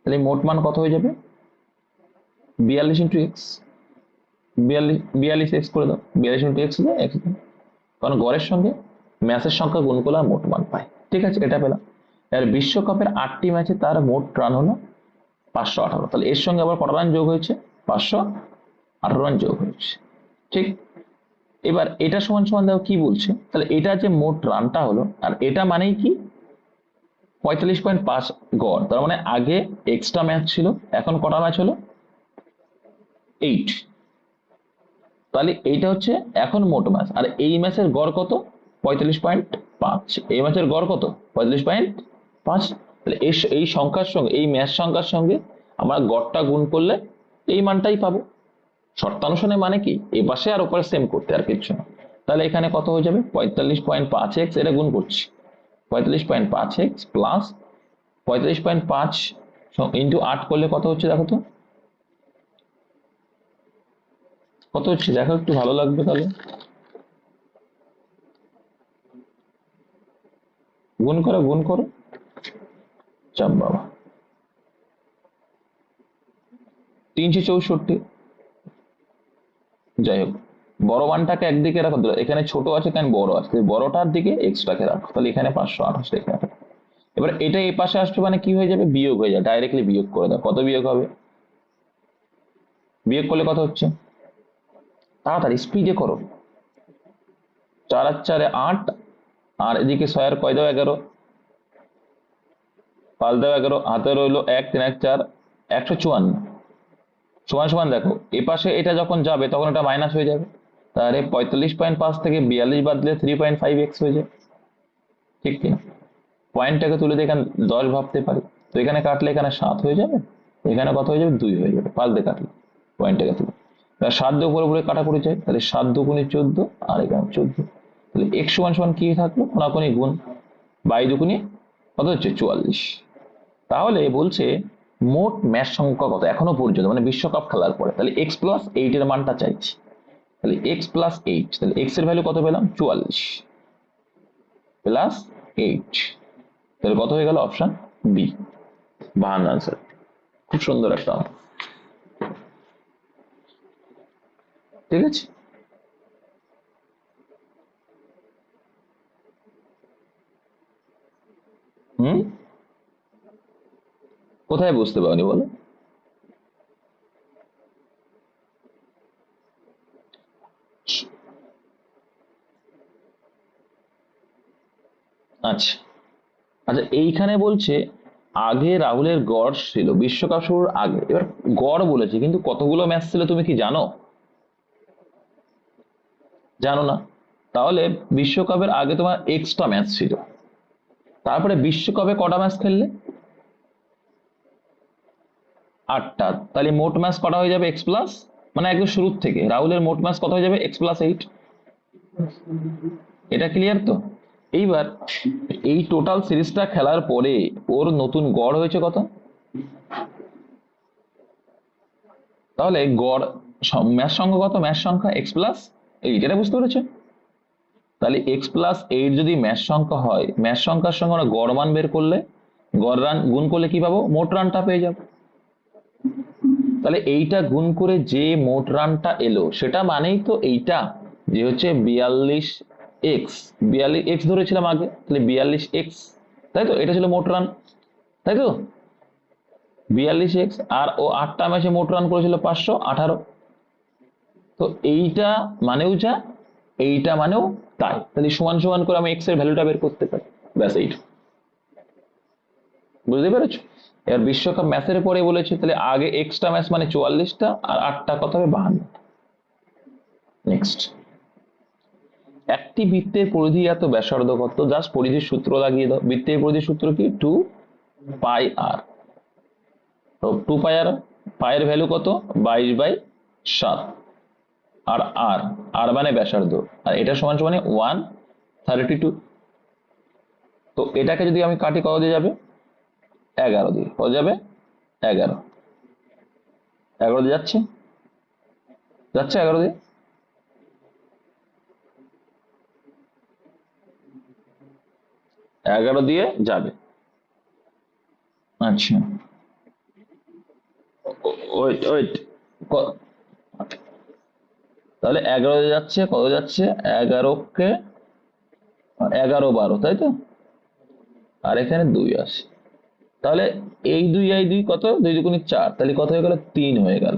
তাহলে মোট মান কত হয়ে যাবে? 42 × এক্স। 42 এক্স করে দাও, 42 × এক্স, এক্স, কারণ গড়ের সঙ্গে ম্যাচের সংখ্যা গুণ করলে মোট মান পাই। ঠিক আছে, এটা পেলাম। আর বিশ্বকাপের 8টি ম্যাচে তার মোট রান হলো 518। তাহলে এর সঙ্গে আবার কটা রান যোগ হয়েছে? 518 রান যোগ হয়েছে। ঠিক। এবার এটা সমান সমান দেখো কি বলছে, তাহলে এটা যে মোট রানটা হলো, আর এটা মানেই কি 45.5 গড়। তার মানে আগে এক্সট্রা ম্যাচ ছিল, এখন কটা ম্যাচ হলো? 8। তাহলে এইটা হচ্ছে এখন মোট ম্যাচ, আর এই ম্যাচের গড় কত? 45.5। এই ম্যাচের গড় কত? 45.5। তাহলে এই সংখ্যার সঙ্গে, এই ম্যাচ সংখ্যার সঙ্গে আমরা গড়টা গুণ করলে এই মানটাই পাবো। শর্তানুসারে মানে কি, এ পাশে আর ওপাশে সেম করতে, আর কিচ্ছু না। তাহলে এখানে কত হয়ে যাবে? 45.5x, এটা গুণ করছি, 45.5x প্লাস 45.5 ইন্টু 8 করলে কত হচ্ছে দেখো তো, কত হচ্ছে দেখো, একটু ভালো লাগবে তাহলে। গুণ করো, গুণ করো, চাপ বাবা, 364। যাই হোক, বড় মানটাকে একদিকে রাখো, এখানে ছোট আছে কেন, বড় আছে, বড়টার দিকে এক্সট্রাকে রাখো, তাহলে এখানে 528 রেখে রাখো। এবার এটা এই পাশে আসবে মানে কি হয়ে যাবে? বিয়োগ হয়ে যাবে, ডাইরেক্টলি বিয়োগ করে দাও। কত বিয়োগ হবে? বিয়োগ করলে কত হচ্ছে? তাড়াতাড়ি স্পিডে করো। 4 আর 4 8, আর এদিকে 6 আর কয় দাও 11, 5 দাও 11, হাতে রইলো 1, 3 1 4, 154। সমান সমান দেখো, এ পাশে এটা যখন যাবে তখন এটা মাইনাস হয়ে যাবে, তাহলে 45.5 থেকে 42 বাদ দিলে 3.5x হয়ে যায়। ঠিক কিনা? পয়েন্টটাকে তুলে দিয়ে এখানে 10 ভাবতে পারি, তো এখানে কাটলে এখানে 7 হয়ে যাবে, এখানে কত হয়ে যাবে? 2 হয়ে যাবে, 5 দিয়ে কাটলে পয়েন্টটাকে তুলে। 7 দিয়ে উপরে উপরে কাটাকুটি যায়, তাহলে 7 দুগুণে 14, আর এখানে 14। তাহলে x সমান সমান কি থাকলো? কোনাকুনি গুণ, 22 দুগুণে কত হচ্ছে? 44। তাহলে বলছে মোট ম্যাচ সংখ্যা কত এখনো পর্যন্ত, মানে বিশ্বকাপ খেলার পরে। তাহলে x+8 এর মানটা চাইছি। তাহলে x+8, তাহলে x এর ভ্যালু কত পেলাম? 44 প্লাস 8, তাহলে কত হয়ে গেল? Option B, 52 answer. খুব সুন্দর একটা অঙ্ক। ঠিক আছে, হুম, কোথায় বুঝতে পারনি বলো? আচ্ছা আচ্ছা, এইখানে বলছে আগে রাহুলের গড় ছিল বিশ্বকাপ শুরুর আগে। এবার গড় বলেছে, কিন্তু কতগুলো ম্যাচ ছিল তুমি কি জানো? জানো না। তাহলে বিশ্বকাপের আগে তোমার এক্সট্রা ম্যাচ ছিল, তারপরে বিশ্বকাপে কটা ম্যাচ খেললে? 8টা। তাহলে মোট ম্যাচ কটা হয়ে যাবে? এক্স প্লাস, মানে একদম শুরুর থেকে রাহুলের মোট ম্যাচ কত হয়ে যাবে? x+8। এটা ক্লিয়ার তো? এইবার এই টোটাল সিরিজটা খেলার পরে ওর নতুন গড় হয়েছে কত? তাহলে গড় ম্যাচ সংখ্যা কত? ম্যাচ সংখ্যা x+8, এটা বুঝতে পেরেছো? তাহলে x+8 যদি ম্যাচ সংখ্যা হয়, ম্যাচ সংখ্যার সঙ্গে আমরা গড় মান বের করলে, গড় রান গুণ করলে কি পাবো? মোট রানটা পেয়ে যাবো। তাহলে এইটা গুণ করে যে মোট রানটা এলো, সেটা মানেই তো এইটা, যে হচ্ছে 42x, 42x ধরেছিলাম আগে, তাহলে 42x, তাই তো? এটা ছিল মোট রান, তাই তো? 42x, আর ও 8টা ম্যাচে মোট রান করেছিল 518। তো এইটা মানেও যা, এইটা মানেও তাই। তাহলে সমান সমান করে আমি এক্স এর ভ্যালুটা বের করতে পারি, ব্যাস এইটা। বুঝতে পেরেছো? এবার বিশ্বকাপ ম্যাচের পরে বলেছে, তাহলে আগে এক্সট্রা ম্যাচ মানে 44টা, আর 8টা কত হবে? 52। নেক্সট, একটি বৃত্তের পরিধি এত, ব্যাসার্ধ কত? জাস্ট পরিধির সূত্র লাগিয়ে দাও। বৃত্তের পরিধির সূত্র কি? 2πr। তো 2πr, পায়ের ভ্যালু কত? 22/7। আর আর, আর মানে ব্যাসার্ধ, আর এটা সমান সমান 132। তো এটাকে যদি আমি কাটি, কত দিয়ে যাবে? 11 দিয়ে। কত যাবে? 11। 11 দিয়ে যাচ্ছে, যাচ্ছে 11 দিয়ে। 11 দিয়ে যাবে। আচ্ছা, ওয়েট ওয়েট, তাহলে 11 দিয়ে যাচ্ছে, কত যাচ্ছে? 11 কে 11 12, তাই তো? আর এখানে 2 আছে, তাহলে এই 2 এই 2 কত, 2 দুগুণে 4, তাহলে কত হয়ে গেল, 3 হয়ে গেল।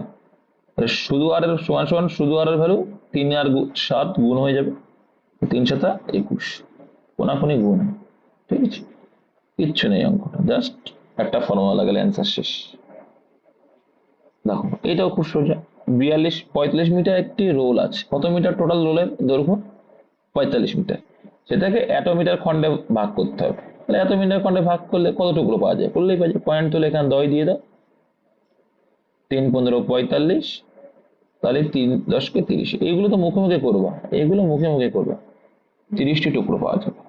তাহলে শুধু আর এর সমান সমান শুধু আর এর ভ্যালু 3 আর 7 গুণ হয়ে যাবে, 3 7 21, কোনাকুনি গুণ। ঠিক আছে, কিচ্ছু নেই অঙ্কটা, জাস্ট একটা ফর্মুলা লাগালে অ্যান্সার শেষ। দেখো এটাও খুব সোজা। 45 মিটার একটি রোল আছে, কত মিটার টোটাল রোলের দৈর্ঘ্য? 45 মিটার। সেটাকে এটো মিটার খণ্ডে ভাগ করতে হবে। তাহলে এত মিটার খণ্ডে ভাগ করলে কত টুকরো পাওয়া যায়? করলেই পাওয়া যায়, পয়েন্ট তুলে এখানে 10 দিয়ে দাও, 3 15 45, তাহলে 3 10 কে 30। এইগুলো তো মুখে মুখে করবা, এগুলো মুখে মুখে করবা, 30টি টুকরো পাওয়া যাবে।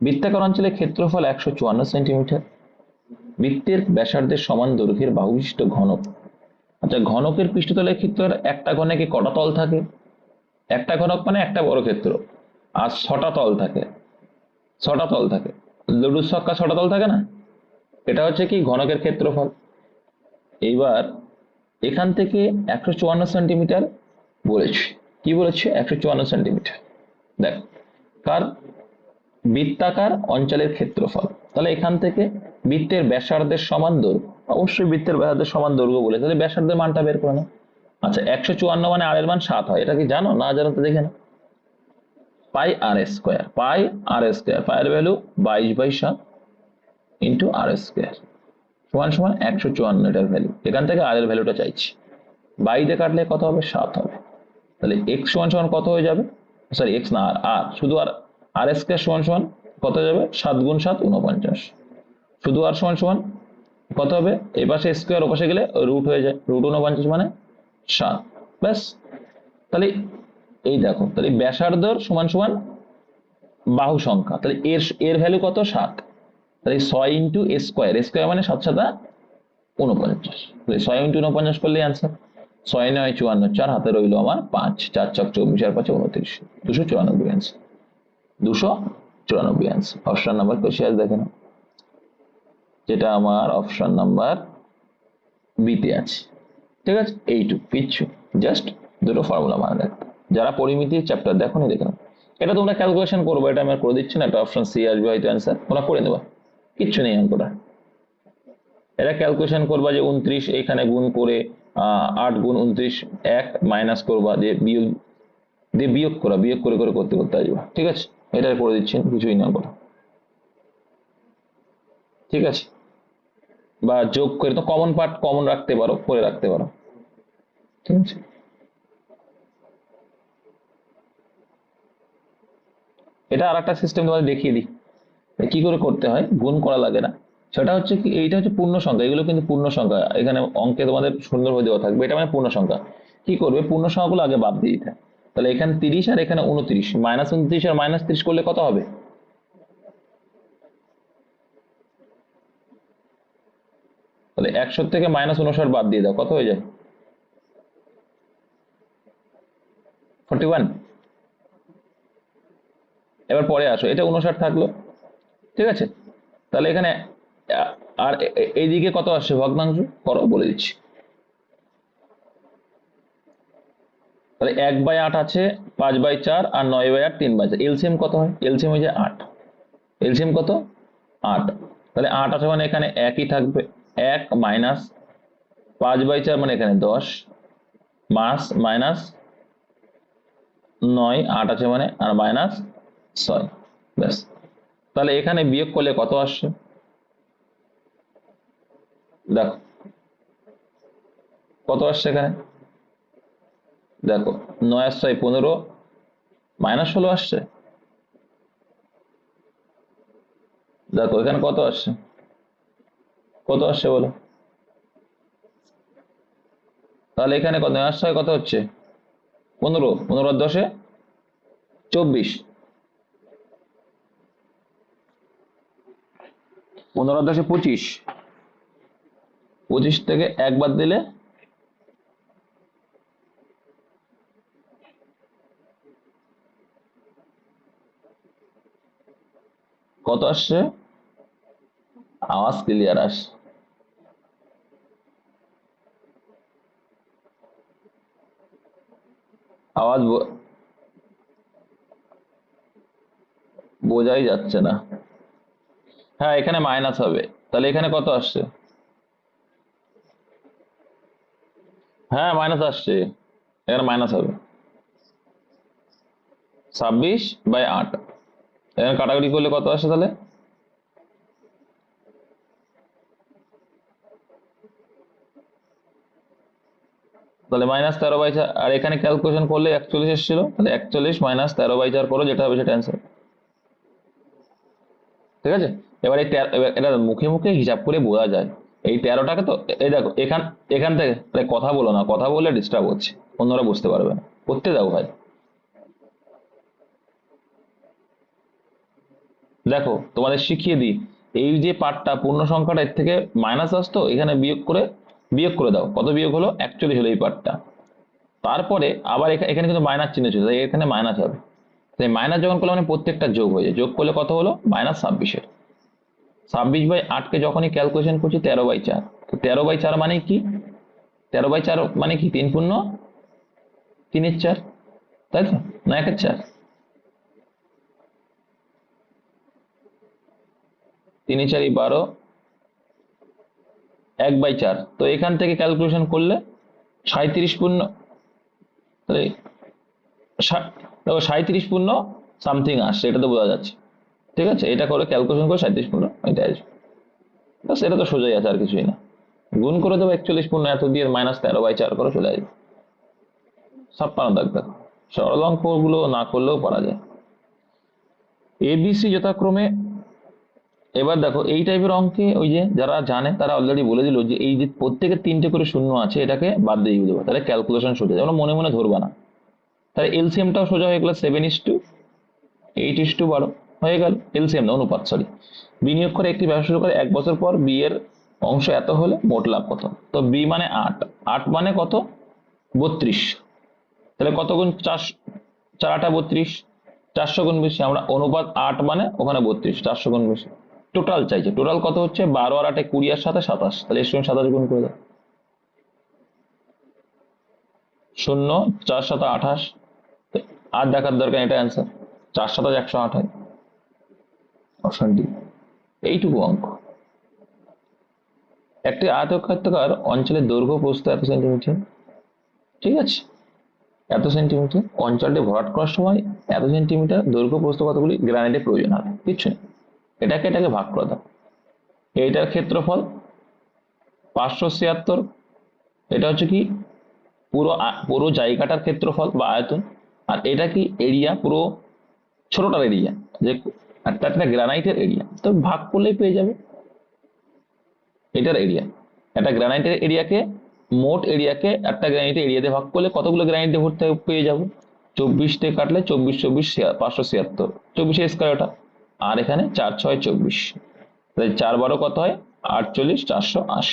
বৃত্তাকার অঞ্চলের ক্ষেত্রফল 154 সেন্টিমিটার। বৃত্তের ব্যাসার্ধের সমান দৈর্ঘ্যের বাহু বিশিষ্ট ঘনক। আচ্ছা, ঘনকের পৃষ্ঠতলের ক্ষেত্রে একটা ঘনকে কটা তল থাকে? একটা ঘনক মানে একটা বড় ক্ষেত্র, আর 6টা তল থাকে, 6টা তল থাকে। লুডুর ছক্কা 6টা তল থাকে না? এটা হচ্ছে কি ঘনকের ক্ষেত্রফল। এইবার এখান থেকে 154 সেন্টিমিটার বলেছি, কি বলেছে? 154 সেন্টিমিটার। দেখ, কার বৃত্তাকার অঞ্চলের ক্ষেত্রফল, তাহলে এখান থেকে বৃত্তের ব্যাসার্ধের সমান দৈর্ঘ্য, অবশ্যই বৃত্তের ব্যাসার্ধের সমান দৈর্ঘ্য বলে, তাহলে ব্যাসার্ধের মানটা বের করে নাও। আচ্ছা, 154 মানে আর এর মান 7 হয়, এটা কি জানো? না জানো তো দেখে না। পাই আর স্কোয়ার, পাই আর স্কোয়ার, পায়ের ভ্যালু 22/7 ইন্টু আর স্কোয়ার সমান সমান 154, এটার ভ্যালু। এখান থেকে আর এর ভ্যালুটা চাইছি, 22 দিয়ে কাটলে কত হবে? 7 হবে। তাহলে এক্স সমান সমান কত হয়ে যাবে? সরি, এক্স না, আর আর শুধু আর আর স্কোয়ার সমান সমান কত হয়ে যাবে? 7 গুণ 7 49, শুধু আর সমান সমান কত হবে? এই পাশে স্কোয়ার, ও পাশে গেলে রুট হয়ে যায়, রুট 49 মানে 7, ব্যাস। তাহলে এই দেখো, তাহলে ব্যাসার্ধর সমান সমান বাহু সংখ্যা, তাহলে এর এর ভ্যালু কত? 7। তাহলে 6 ইন্টু স্কোয়ার, স্কোয়ার মানে 7 7 49, 6 ইন্টু 49 করলে অ্যান্সার। 6 9 54, 4 হাতে রইল আমার 5, 4 ছক 24 আর 5 29, 294 answer, 294 answer. Option number question দেখেন, যেটা আমার অপশন নাম্বার বিতে আছে। ঠিক আছে, এইটুকু কিচ্ছু, জাস্ট দুটো ফর্মুলা মানে রাখতে। যারা পরিমিতির চ্যাপ্টার দেখো নি দেখে নাও। এটা তোমরা ক্যালকুলেশন করবো, এটা আমি আর করে দিচ্ছি না, এটা অপশন সি আসবে হয়তো অ্যান্সার, তোমরা করে নেবা, কিচ্ছু নেই অঙ্কটা। এটা ক্যালকুলেশন করবা যে 29 এখানে গুণ করে 8 গুণ 29 1 মাইনাস করবা, দিয়ে বিয়োগ করা, বিয়োগ করে করে করতে করতে আসবা। ঠিক আছে, এটা করে দিচ্ছি, কিছুই না অঙ্কটা। ঠিক আছে, বা যোগ করে তো কমন পার্ট কমন রাখতে পারো, করে রাখতে পারো। ঠিক আছে, এটা আর একটা সিস্টেম তোমাদের দেখিয়ে দিই কি করে করতে হয়, গুণ করা লাগে না। সেটা হচ্ছে কি, এইটা হচ্ছে পূর্ণ সংখ্যা, এগুলো কিন্তু পূর্ণ সংখ্যা, এখানে অঙ্কে তোমাদের সুন্দরভাবে দেওয়া থাকবে, এটা মানে পূর্ণ সংখ্যা। কি করবে, পূর্ণ সংখ্যাগুলো আগে বাদ দিয়ে দিতে। তাহলে এখানে 30 আর এখানে 29, -29 আর -30 করলে কত হবে? তাহলে 100 থেকে -59 বাদ দিয়ে দাও, কত হয়ে যায়? 41। এবার পরে আসো, এটা 59 থাকলো, ঠিক আছে। তাহলে এখানে আর এইদিকে কত আসছে ভগ্নাংশ, করো বলে দিচ্ছি। তাহলে 1/8 আছে, 5/4 আর 9/8, 3/4, এলসিএম কত হয়? এলসিএম হয়ে যায় 8, এলসিএম কত? 8। তাহলে 8 আছে মানে এখানে একই থাকবে, 1 মাইনাস 5/4 মানে এখানে 10, মাস মাইনাস 9, 8 আছে মানে, আর মাইনাস 6, ব্যাস। তাহলে এখানে বিয়োগ করলে কত আসছে? দেখো কত আসছে এখানে, দেখো 9 আর 6 15, -16 আসছে। দেখো এখানে কত আসছে, কত আসছে বলো? তাহলে এখানে কত, 9 আর 6 কত হচ্ছে? 15, 15 আর 10 24, 15 আর 10 25, 25 থেকে একবার দিলে কত আসছে? আওয়াজ ক্লিয়ার আসছে, আওয়াজ বোঝাই যাচ্ছে না। হ্যাঁ, এখানে মাইনাস হবে, তাহলে এখানে কত আসছে? হ্যাঁ, মাইনাস আসছে, এখানে মাইনাস হবে 26/8। এখানে কাটাকুটি করলে কত আসছে তাহলে? তাহলে -13/4, আর এখানে ক্যালকুলেশন করলে 41 এসেছিল, তাহলে 41 -13/4 করো, যেটা হবে সেটা অ্যান্সার। ঠিক আছে, এবার এবার এটা মুখে মুখে হিসাব করে বোঝা যায়। এই 13টাকে তো, এই দেখো এখান এখান থেকে, কথা বলো না, কথা বললে ডিস্টার্ব হচ্ছে, অন্যরা বুঝতে পারবে না, করতে দাও ভাই। দেখো তোমাদের শিখিয়ে দিই, এই যে পার্টটা পূর্ণ সংখ্যাটা এর থেকে মাইনাস আসতো, এখানে বিয়োগ করে দাও, কত বিয়োগ হলো? 41 হলো এই পার্টটা। তারপরে আবার এখানে কিন্তু মাইনাস চিহ্ন ছিল, তাই এখানে মাইনাস হবে। তাই মাইনাস যখন করলে মানে প্রত্যেকটা যোগ হয়ে যায়, যোগ করলে কত হলো? -26। 26/8কে যখনই ক্যালকুলেশন করছি 13/4, তো 13/4 মানে কি? 13/4 মানে কি? 3×3=4, তাই তো? না 1-4, 3×4=12, 1/4। তো এখান থেকে ক্যালকুলেশন করলে 37 পূর্ণ, তাহলে দেখো 37 পূর্ণ সামথিং আসছে, এটা তো বোঝা যাচ্ছে। ঠিক আছে, এটা করে ক্যালকুলেশন করে 37 পূর্ণ এটা আসবে, ব্যাস, এটা তো সোজাই আছে, আর কিছুই না। গুণ করে দেবো 41 পূর্ণ এত দিয়ে, -13/4 করে চলে আসবে। 56 দাগ দেখো, সরল অঙ্ক গুলো না করলেও পারা যায়। এবিসি যথাক্রমে। এবার দেখো এই টাইপের অঙ্কে ওই যে যারা জানে তারা অলরেডি বলে দিল যে এই যে প্রত্যেকের 3টে করে শূন্য আছে, এটাকে বাদ দিয়ে দেবো, তাহলে ক্যালকুলেশন সোজা, যেমন মনে মনে ধরবা না। তাহলে এলসিএমটাও সোজা হয়ে গেল, 7:8:12 হয়ে গেল। এলসিএম না, অনুপাত, সরি। বিনিয়োগ করে একটি ব্যবসা শুরু করে 1 বছর পর বি এর অংশ এত হলে মোট লাভ কত? তো বি মানে 8, 8 মানে কত? 32। তাহলে কত গুণ 4? 4×8=32, 400 গুণ বেশি। আমরা অনুপাত 8 মানে ওখানে 32, 400 গুণ বেশি। টোটাল চাইছে, টোটাল কত হচ্ছে? 12 আর 8 20 আর 7 27, তাহলে এর সঙ্গে 27 গুণ করে দাও। 0, 4×7 28, আর দেখার দরকার, এটা অ্যান্সার। 4×7 108 হয়, অপশন ডি। এইটুকু অঙ্ক। একটি আয়তক্ষেত্রাকার অঞ্চলের দৈর্ঘ্য প্রস্থ এত সেন্টিমিটার, ঠিক আছে? এত সেন্টিমিটার অঞ্চলটি ভরাট করার সময় এত সেন্টিমিটার দৈর্ঘ্য প্রস্থ কতগুলি গ্রানাইটের প্রয়োজন হবে? কিচ্ছু নেই, এটাকে ভাগ করে দাও। এইটার ক্ষেত্রফল 576, এটা হচ্ছে কি পুরো জায়গাটার ক্ষেত্রফল বা আয়তন। আর এটা কি এরিয়া, পুরো ছোটটার এরিয়া, যে একটা গ্রানাইটের এরিয়া, তো ভাগ করলেই পেয়ে যাবে এটার এরিয়া। একটা গ্রানাইটের এরিয়াকে, মোট এরিয়াকে একটা গ্রানাইটের এরিয়া দিয়ে ভাগ করলে কতগুলো গ্রানাইট দিয়ে ভরতে পেয়ে যাবো? 24 দিয়ে কাটলে 24, 24 576, 24 স্কয়ার ওটা। আর এখানে 4×6=24, তাহলে 4×12 কত হয়? 48, 480।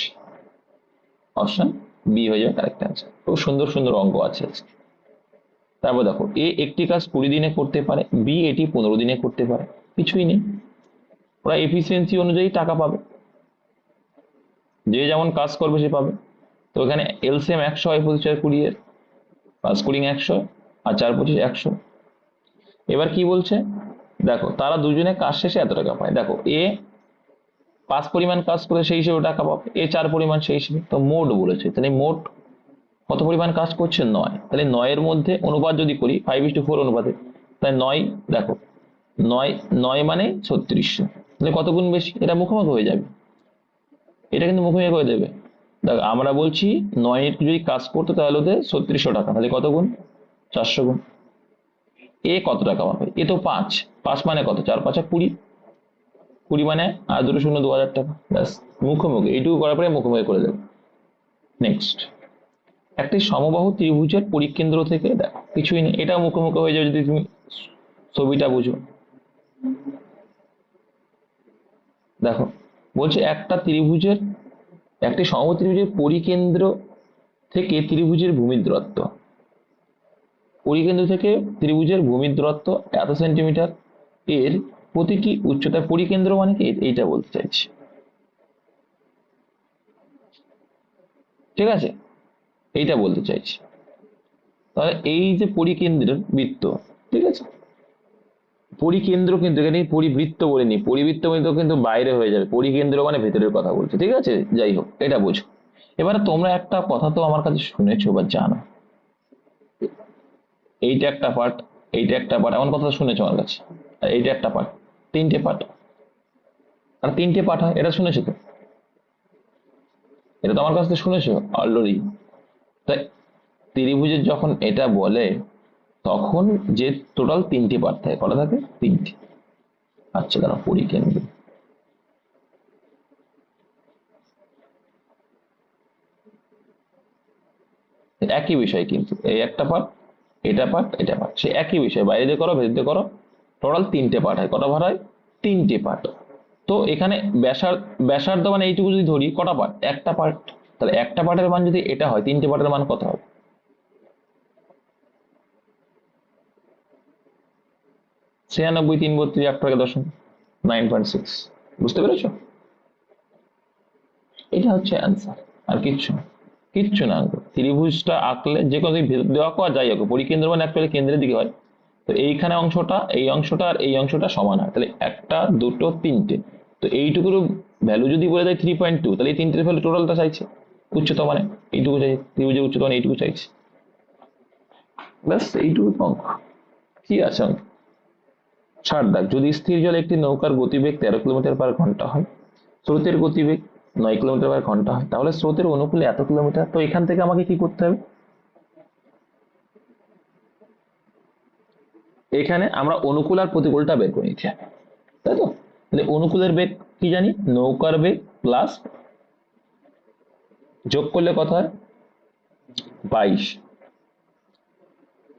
অপশন বি হয়ে যাবে কারেক্ট অ্যান্সার। খুব সুন্দর সুন্দর অঙ্ক আছে আজকে। তারপর দেখো, এ একটি কাজ 20 দিনে করতে পারে, বি এটি 15 দিনে করতে পারে। কিছুই নেই, ওরা এফিসিয়েন্সি অনুযায়ী টাকা পাবে, যে যেমন কাজ করবে সে পাবে। তো এখানে এলসিএম 100 হয় 25 আর 20 এর, 5×20 100, আর 4×25 100। এবার কি বলছে দেখো, তারা দুজনে কাজ শেষে এত টাকা পায়। দেখো এ 5 পরিমাণ কাজ করে সেই হিসেবে টাকা পাবে, এ 4 পরিমাণ সেই হিসেবে। তো মোট বলেছে, তাহলে মোট কত পরিমাণ কাজ করছে? 9। তাহলে 9 এর মধ্যে অনুপাত যদি করি 5:4 অনুপাতে, তাহলে 9, দেখো 9, 9 মানে 3600, তাহলে কত গুণ বেশি? এটা মুখোমুখি হয়ে যাবে, এটা কিন্তু মুখোমুখি করে দেবে। দেখ আমরা বলছি 9 যদি কাজ করতো তাহলে ওদের 3600 টাকা, তাহলে কত গুণ? 400 গুণ। এ কত টাকা পাবে? এ তো 5, 5 মানে কত? 4×5=20, 20 মানে আর দুটো শূন্য 2000 টাকা, ব্যাস। মুখোমুখি, এইটুকু করার পরে মুখোমুখি করে দেবে। নেক্সট, একটি সমবাহু ত্রিভুজের পরিকেন্দ্র থেকে, দেখো কিছুই নেই, এটা মুখোমুখি হয়ে যাবে যদি তুমি ছবিটা বুঝো। দেখো বলছে একটি সমবাহু ত্রিভুজের পরিকেন্দ্র থেকে ত্রিভুজের ভূমির দূরত্ব, পরিকেন্দ্র থেকে ত্রিভুজের ভূমির দূরত্ব এত সেন্টিমিটার, এর প্রতিটি উচ্চতা, পরিকেন্দ্র মানে কি এইটা বলতে চাইছি, ঠিক আছে? এইটা বলতে চাইছি। তাহলে এই যে পরিকেন্দ্রের বৃত্ত, ঠিক আছে, পরিকেন্দ্র কিন্তু এখানে পরিবৃত্ত বলিনি, পরিবৃত্ত মানে তো কিন্তু বাইরে হয়ে যাবে, পরিকেন্দ্র মানে ভেতরের কথা বলছে, ঠিক আছে? যাই হোক, এটা বুঝো। এবারে তোমরা একটা কথা তো আমার কাছে শুনেছো বা জানো, এইটা একটা পার্ট, এইটা একটা পার্ট, এমন কথা তো শুনেছো আমার কাছে। আর এইটা একটা পার্ট, তিনটে পার্ট, আর তিনটে পার্ট হয়, এটা শুনেছো তো? এটা তো আমার কাছ থেকে শুনেছো অলরেডি। তাই ত্রিভুজের যখন এটা বলে তখন যে টোটাল তিনটে পার্ট থাকে, কটা থাকে? তিনটে। আচ্ছা দাঁড়া, পরিকেন্দ্র, একই বিষয় কিন্তু, এই একটা পার্ট, এটা পার্ট, এটা পার্ট, সে একই বিষয়, বাইরে দিয়ে করো ভেতর দিয়ে করো, টোটাল তিনটে পার্ট হয়। কটা পার্ট হয়? তিনটে পার্ট। তো এখানে ব্যাসার্ধ মানে এইটুকু যদি ধরি, কটা পার্ট? একটা পার্ট। তাহলে একটা পার্টের মান যদি এটা হয়, তিনটে পার্টের মান কত হবে? 96, 3, 32, 8 দশমিক 9.6। বুঝতে পেরেছো? এটা হচ্ছে অ্যান্সার, আর কিচ্ছু না, কিচ্ছু না। ত্রিভুজটা আঁকলে যে কোনো ভেতর দেওয়া আর যাই হোক, পরিকেন্দ্র মানে একটা কেন্দ্রের দিকে হয়। তো এইখানে অংশটা, এই অংশটা আর এই অংশটা সমান হয়, তাহলে একটা, দুটো, তিনটে। তো এইটুকুর ভ্যালু যদি বলে দেয় 3.2, তাহলে এই তিনটের ভ্যালু টোটালটা চাইছে, উচ্চতা মানে এইটুকু চাই, ত্রিভুজের উচ্চতা মানে এইটুকু চাইছে। ব্যাস এইটুকু অঙ্ক, কি আছে অঙ্ক? ষাট দাগ, যদি স্থির জলে একটি নৌকার গতিবেগ 13 কিলোমিটার/ঘন্টা হয়, স্রোতের গতিবেগ 9 কিলোমিটার/ঘন্টা হয়, তাহলে স্রোতের অনুকূলে এত কিলোমিটার। তো এখান থেকে আমাকে কি করতে হবে? এখানে আমরা অনুকূল আর প্রতিকূলটা বের করে নিতে হবে, তাই তো? তাহলে অনুকূলের বেগ কি জানি? নৌকার বেগ প্লাস, যোগ করলে কত হয়? 22।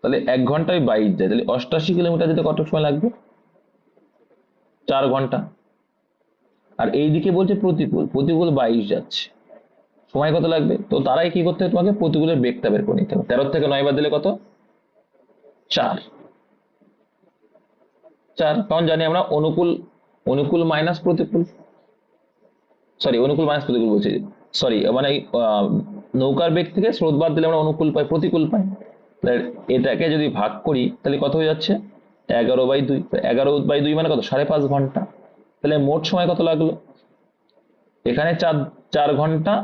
তাহলে 1 ঘন্টায় 22 যায়, তাহলে 88 কিলোমিটার যেতে কত সময় লাগবে? 4 ঘন্টা। আর এইদিকে বলছে প্রতিকূল, প্রতিকূল 22 যাচ্ছে, সময় কত লাগবে? তো তারাই কি করতে হবে, তোমাকে প্রতিকূলের বেগটা বের করে নিতে হবে। 13 থেকে 9 বাদ দিলে কত? 4। 4, কারণ জানি আমরা অনুকূল, অনুকূল মাইনাস প্রতিকূল, সরি অনুকূল মাইনাস প্রতিকূল বলছি, সরি মানে নৌকার বেগ থেকে স্রোত বাদ দিলে আমরা অনুকূল পাই, প্রতিকূল পাই। তাহলে এটাকে যদি ভাগ করি তাহলে কত হয়ে যাচ্ছে? 11/2। 11/2 মানে কত? 5.5 ঘন্টা। তাহলে মোট সময় কত লাগলো? এখানে 4 4 ঘন্টা,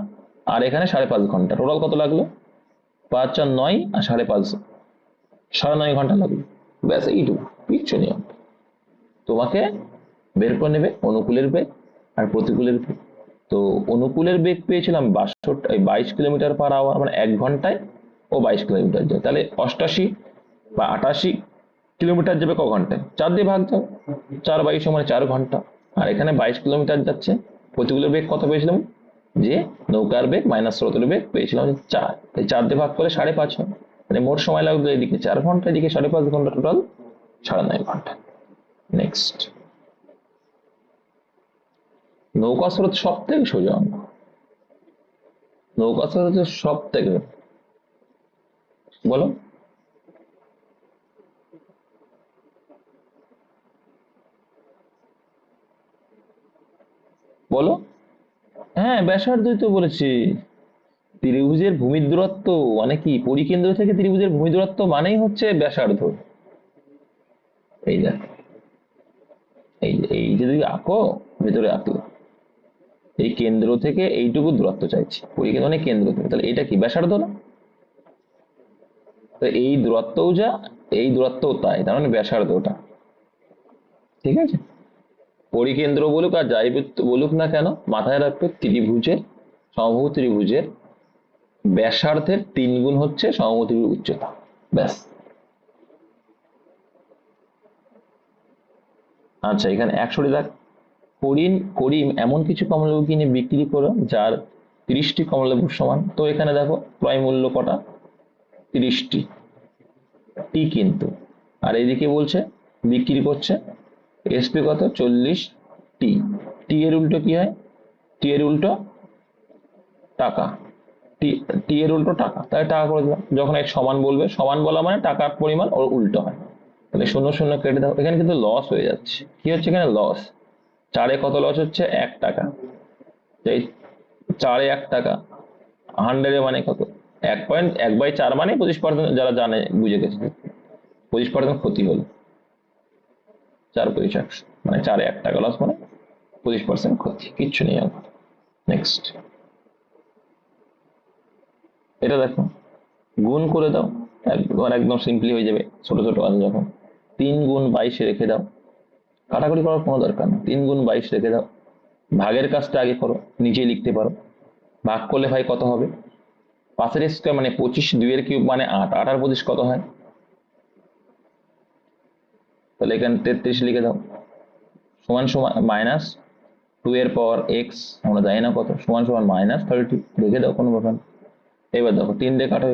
আর এখানে 5.5 ঘন্টা, টোটাল কত লাগলো? 5 আর 9 আর 5.5, 9.5 ঘন্টা লাগলো। ব্যাস এইটুকু, কিচ্ছু নেই। তোমাকে বের করে নেবে অনুকূলের বেগ আর প্রতিকূলের বেগ। তো অনুকূলের বেগ পেয়েছিলাম 22 কিলোমিটার/আওয়ার, মানে 1 ঘন্টায় ও 22 কিলোমিটার যায়। তাহলে 88 বা 88 কিলোমিটার যাবে ক ঘন্টায়? 4 দিয়ে ভাগ দাও, 4/22 মানে 4 ঘন্টা। আর এখানে 22 কিলোমিটার যাচ্ছে, প্রতিকূলের বেগ কত পেয়েছিলাম? যে নৌকার বেগ মাইনাস স্রোতের বেগ পেয়েছিলাম 4, এই 4 দিয়ে ভাগ করলে 5.5 হয়। মানে মোট সময় লাগবে এদিকে 4 ঘন্টা, এদিকে 5.5 ঘন্টা, টোটাল 9.5 ঘন্টা। নেক্সট, নৌকা স্রোত সব থেকে সোজা অঙ্ক, নৌকা স্রোত হচ্ছে সব থেকে, বলো। বলো। হ্যাঁ, ব্যাসার্ধই তো বলেছি। ত্রিভুজের ভূমির দূরত্ব মানে কি? পরিকেন্দ্র থেকে ত্রিভুজের ভূমি দূরত্ব মানেই হচ্ছে ব্যাসার্ধ। এই দেখ, এই যে যদি আঁকো, ভেতরে আঁকলে এই কেন্দ্র থেকে এইটুকু দূরত্ব চাইছি, পরিকেন্দ্র মানে কেন্দ্র থেকে, তাহলে এটা কি ব্যাসার্ধ না? তো এই দূরত্বও যা, এই দূরত্বও তাই, তার মানে ব্যাসার্ধ ওটা, ঠিক আছে? পরিকেন্দ্র বলুক আর যাই বলুক না কেন, মাথায় রাখবে ত্রিভুজের, সমবাহু ত্রিভুজের ব্যাসার্ধের 3 গুণ হচ্ছে সমবাহু ত্রিভুজের উচ্চতা। ব্যাস। আচ্ছা, এখানে 100টি দেখ, করিম এমন কিছু কমলালেবু কিনে বিক্রি করো যার 30টি কমলালেবুর সমান। তো এখানে দেখো ক্রয় মূল্য কটা? 30টি, টি কিন্তু। আর এইদিকে বলছে বিক্রি করছে, এসপি কত? 40টি। টি এর উল্টো কি হয়? টি এর উল্টো টাকা, টি, টি এর উল্টো টাকা, তাই টাকা করে দিলাম। যখন এক সমান বলবে, সমান বলা মানে টাকার পরিমাণ ওর উল্টো হয়। তাহলে শূন্য শূন্য কেটে দাও, এখানে কিন্তু লস হয়ে যাচ্ছে। কি হচ্ছে এখানে? লস। 4-এ কত লস হচ্ছে? 1 টাকা। এই 4-এ 1 টাকা, 100-এ মানে কত? 1.1/4 মানে 25%, যারা জানে বুঝে গেছে, 25% ক্ষতি হলো। 4/25 মানে 4-এ 1 টাকা লস, মানে 25% ক্ষতি, কিচ্ছু নেই আর। নেক্সট, এটা দেখো, গুণ করে দাও, একদম সিম্পলি হয়ে যাবে, ছোট ছোট আছে যখন। 3 গুণ 22 রেখে দাও, কাটাকুটি করার কোনো দরকার নেই, 3 গুণ 22 রেখে দাও। ভাগের কাজটা আগে করো, নিচে লিখতে পারো। ভাগ করলে ভাই কত হবে? 5-এর স্কোয়ার মানে 25, 2-এর কিউব মানে 8, 8 আর 25 কত হয়? তাহলে এখানে 33 লিখে দাও, সমান সমান -2 এর পাওয়ার x, আমরা জানি না কত, সমান সমান -30 লিখে দাও, কোনো ব্যাপার না। এবার দেখো 3 দিয়ে কাটো,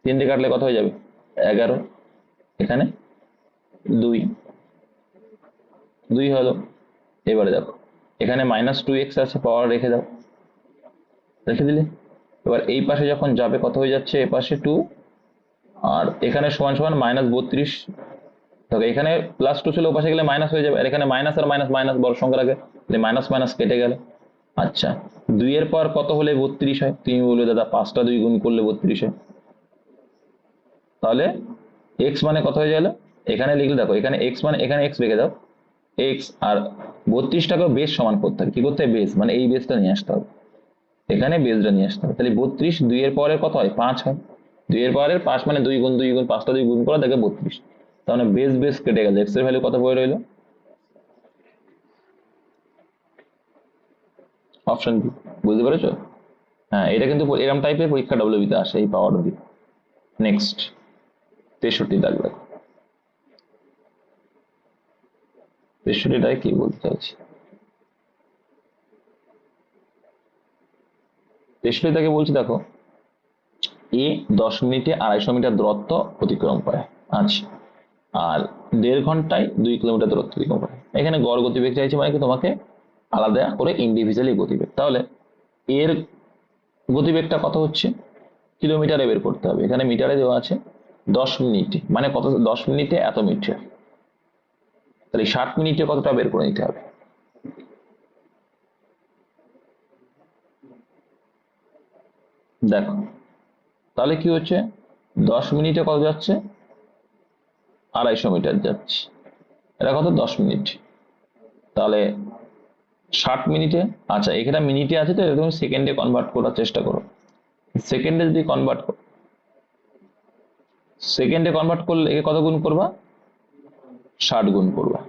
3 দিয়ে কাটলে কত হয়ে যাবে? 11। এখানে 2, 2 হলো। এবারে দেখো এখানে -2x আছে, পাওয়ার রেখে দাও, রেখে দিলে এবার এই পাশে যখন যাবে কত হয়ে যাচ্ছে? এ পাশে 2, আর এখানে সমান সমান -32। দেখো এখানে +2 ছিল, ও পাশে গেলে মাইনাস হয়ে যাবে, আর এখানে মাইনাস আর মাইনাস, মাইনাস বড় সংখ্যার আগে, মাইনাস মাইনাস কেটে গেল। আচ্ছা, 2 এর পাওয়ার কত হলে 32 হয়? তুমি বলবে দাদা 5টা 2 গুণ করলে 32 হয়। তাহলে এক্স মানে কত হয়ে গেল? এখানে লিখলে দেখো, এখানে এক্স মানে এখানে এক্স রেখে দাও, এক্স আর 32টাকে বেস সমান করতে হবে। কি করতে হবে? বেস, মানে এই বেসটা নিয়ে আসতে হবে, এখানে বেসটা নিয়ে আসতে হবে। তাহলে 32 2-এর পাওয়ারের কত হয়? 5 হয়। 2-এর পাওয়ারের 5 মানে 2 গুণ 2 গুণ 5টা 2 গুণ করা দেখে 32। তাহলে বেস বেস কেটে গেল, এক্স এর ভ্যালু কত পড়ে রইল? Option B. বুঝতে পেরেছো? হ্যাঁ, এটা কিন্তু এরকম টাইপের পরীক্ষা ডব্লিউবিতে আসে, এই পাওয়ার দিয়ে। নেক্সট, 63 দাগ দেখো, 63টায় কি বলতে চাইছি? 63টাকে বলছি দেখো, এ 10 মিনিটে 250 মিটার দূরত্ব অতিক্রম করে, আচ্ছা, আর 1.5 ঘন্টায় 2 কিলোমিটার দূরত্ব অতিক্রম করে। এখানে গড় গতিবেগ চাইছি, মানে কি তোমাকে আলাদা করে ইন্ডিভিজুয়ালি গতিবেগ। তাহলে এর গতিবেগটা কত হচ্ছে? কিলোমিটারে বের করতে হবে, এখানে মিটারে দেওয়া আছে। 10 মিনিটে মানে কত? 10 মিনিটে এত মিটার, তাহলে 60 মিনিটে কতটা বের করে নিতে হবে? দেখো তাহলে কি হচ্ছে, 10 মিনিটে কত যাচ্ছে? 250 মিটার যাচ্ছে, এটা কত? 10 মিনিট। তাহলে 60 মিনিটে, আচ্ছা এখানে মিনিটে আছে তো, তুমি সেকেন্ডে কনভার্ট করার চেষ্টা করো। সেকেন্ডে যদি কনভার্ট করো, সেকেন্ডে কনভার্ট করলে একে কত গুণ করবা? 60 গুণ করবা।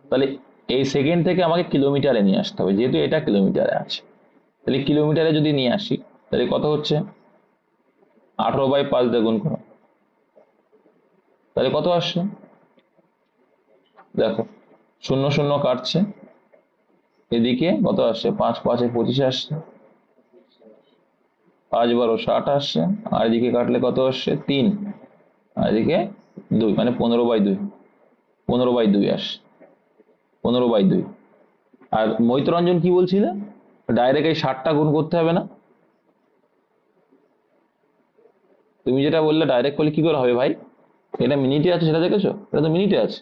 তাহলে এই সেকেন্ড থেকে আমাকে কিলোমিটারে নিয়ে আসতে হবে, যেহেতু এটা কিলোমিটারে আছে। তাহলে কিলোমিটারে যদি নিয়ে আসি, তাহলে কত হচ্ছে? 18/5 দিয়ে গুণ করো, তাহলে কত আসছে? দেখো, শূন্য শূন্য কাটছে, এদিকে কত আসছে? 5 5 এ 25 আসছে, 5 12 60 আসছে, আর এদিকে কাটলে কত আসছে? 3, আর এদিকে 2, মানে 15/2, 15/2 আসছে, 15/2। আর মৈত্ররঞ্জন কি বলছিলে? ডাইরেক্ট এই 60টা গুণ করতে হবে না? তুমি যেটা বললে ডাইরেক্ট করলে কি করে হবে ভাই? এটা মিনিটে আছে, সেটা দেখেছো? এটা তো মিনিটে আছে,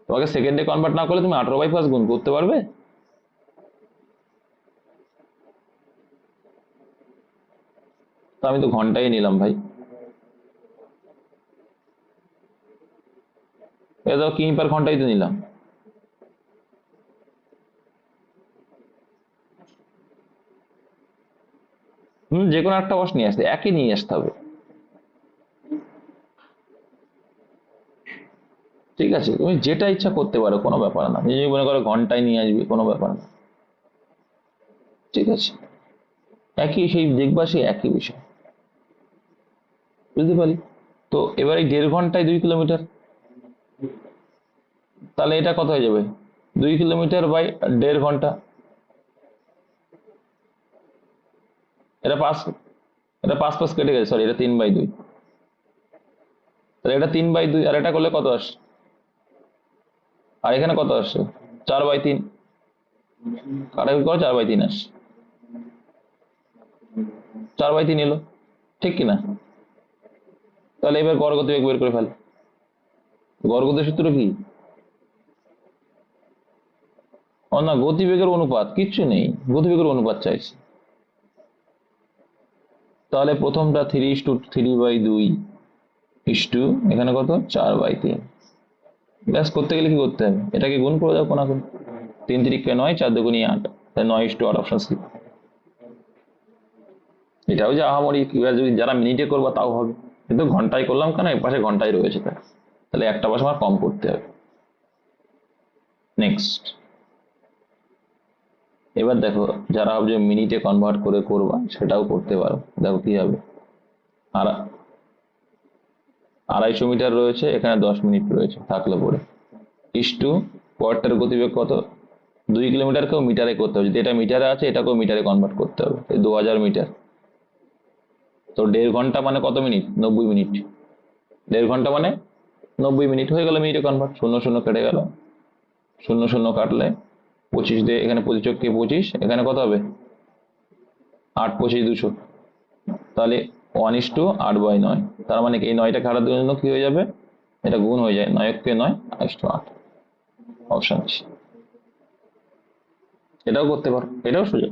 তোমাকে সেকেন্ডে কনভার্ট না করলে তুমি 18/5 গুণ করতে পারবে? তো আমি তো ঘন্টায় নিলাম ভাই, এটা তো কিমি পার ঘন্টায় তো নিলাম। যে কোনো একটা বস নিয়ে আসতে, একই নিয়ে আসতে হবে, ঠিক আছে? তুমি যেটা ইচ্ছা করতে পারো, কোনো ব্যাপার না। তুমি যদি মনে করো ঘন্টায় নিয়ে আসবে, কোনো ব্যাপার না, ঠিক আছে? একই, সেই দেখবা সেই একই বিষয়, বুঝতে পারি? তো এবার এই 1.5 ঘন্টায় 2 কিলোমিটার, তাহলে এটা কত হয়ে যাবে? 2 কিলোমিটার বাই 1.5 ঘন্টা, এটা 5, এটা 5 5 কেটে গেছে, সরি, এটা 3/2, তাহলে এটা 3/2, আর এটা করলে কত আসে? আর এখানে কত আসছে? 4/3, কাটাকুটি করো, 4/3 আসছে, 4/3 এলো, ঠিক কিনা? তাহলে এবার গড় গতিবেগ বের করে ফেল। গড় গতির সূত্র কি? ও না, গতিবেগের অনুপাত, কিচ্ছু নেই, গতিবেগের অনুপাত চাইছি। তাহলে প্রথমটা 3:3/2 ইস টু এখানে কত? 4/3, ব্যাস করতে গেলে কি করতে হবে, এটাকে গুণ করে দাও কোনাকুনি। 3 3 9, 4 2 8, তাই 9:8 অপশন সি। এটাও যে আহামরি এবার যদি যারা মিনিটে করবো তাও হবে, কিন্তু ঘন্টায় করলাম কেন, এর পাশে ঘন্টায় রয়েছে তাই, তাহলে একটা পাশে আমার কম করতে হবে। নেক্সট, এবার দেখো যারা ভাবছে মিনিটে কনভার্ট করে করবা সেটাও করতে পারো। দেখো কি হবে, আর 250 মিটার রয়েছে, এখানে 10 মিনিট রয়েছে, থাকলে পরে ইস্টু পরেরটার গতিবেগ কত, 2 কিলোমিটারকেও মিটারে করতে হবে, যদি এটা মিটারে আছে এটাকেও মিটারে কনভার্ট করতে হবে, এই 2000 মিটার। তো 1.5 ঘন্টা মানে কত মিনিট, 90 মিনিট। 1.5 ঘন্টা মানে 90 মিনিট, হয়ে গেল মিনিটে কনভার্ট। শূন্য শূন্য কেটে গেল, শূন্য শূন্য কাটলে 25 দিয়ে, এখানে 25 এখানে কত হবে, 8 25 200, তাহলে 1:8/9। তার মানে কি এই 9টা কাটার জন্য কি হয়ে যাবে, এটা গুণ হয়ে যায়, 9 9 8, অপশন সি। এটাও করতে পারো, এটাও সুযোগ,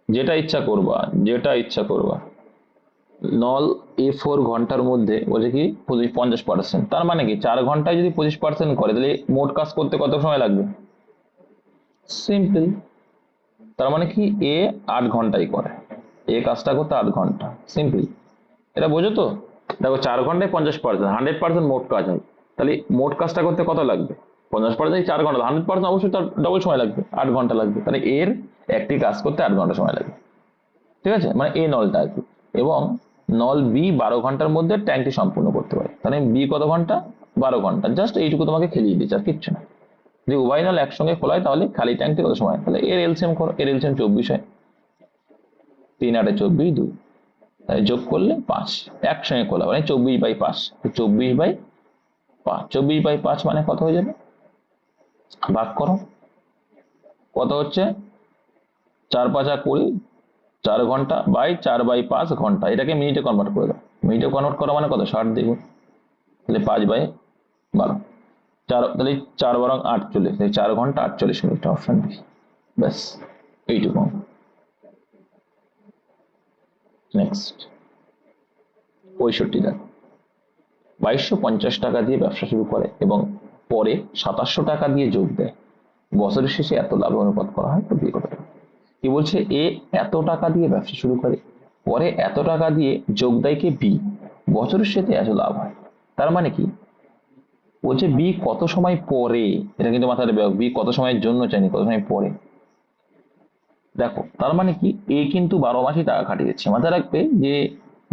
যেটা ইচ্ছা করবা, যেটা ইচ্ছা করবা। নল A4 ঘন্টার মধ্যে বলছে কি 50%, তার মানে কি 4 ঘন্টায় যদি 25% করে তাহলে মোট কাজ করতে কত সময় লাগবে, সিম্পল। তার মানে কি এ 8 ঘন্টাই করে, এ কাজটা করতে 8 ঘন্টা, সিম্পল। এটা বোঝো তো। দেখো 4 ঘন্টায় 50%, 100% মোট কাজ হয়, তাহলে মোট কাজটা করতে কত লাগবে, 50% 4 ঘন্টা, 100% অবশ্যই তার ডবল সময় লাগবে, 8 ঘন্টা লাগবে, তাহলে এর একটি কাজ করতে 8 ঘন্টা সময় লাগবে। ঠিক আছে, মানে এ নলটা আর কি। এবং নল বি 12 ঘন্টার মধ্যে ট্যাঙ্কটি সম্পূর্ণ করতে পারে, তাহলে বি কত ঘন্টা, 12 ঘন্টা। জাস্ট এইটুকু তোমাকে খেলিয়ে দিচ্ছে, আর কিচ্ছু না। যদি উভয় নল একসঙ্গে খোলায় তাহলে খালি ট্যাঙ্কটি কত সময়, তাহলে এর এলসিএম করো, এর এলসিএম 24 হয়, 3 8 24 2, তাই যোগ করলে 5, একসঙ্গে খোলা মানে 24/5, 24/5, 24/5 মানে কত হয়ে যাবে, ভাগ করো, কত হচ্ছে, 4 5 20, 4 ঘন্টা বাই 4/5 ঘন্টা, এটাকে মিনিটে কনভার্ট করে দাও। মিনিটে কনভার্ট করা মানে কত, 60 দ্বিগুণ, তাহলে 5/12, 4, তাহলে 4 বরং 48, 4 ঘন্টা 48 মিনিট, অপশন বি। ব্যাস এইটুকু। নেক্সট 65 দেখ, 2250 টাকা দিয়ে ব্যবসা শুরু করে এবং পরে 2700 টাকা দিয়ে যোগ দেয়, বছরের শেষে এত লাভ অনুপাত করা হয়, তো বিয়ে করতে হবে। কি বলছে, এ এত টাকা দিয়ে ব্যবসা শুরু করে, পরে এত টাকা দিয়ে যোগ দেয় কে বি, বছরের শেষে এত লাভ হয়। তার মানে কি বলছে বি কত সময় পরে, এটা কিন্তু মাথায় রাখবে, বি কত সময়ের জন্য চাইনি, কত সময় পরে। দেখো তার মানে কি এ কিন্তু 12 মাসই টাকা খাটিয়েছে, মাথায় রাখবে যে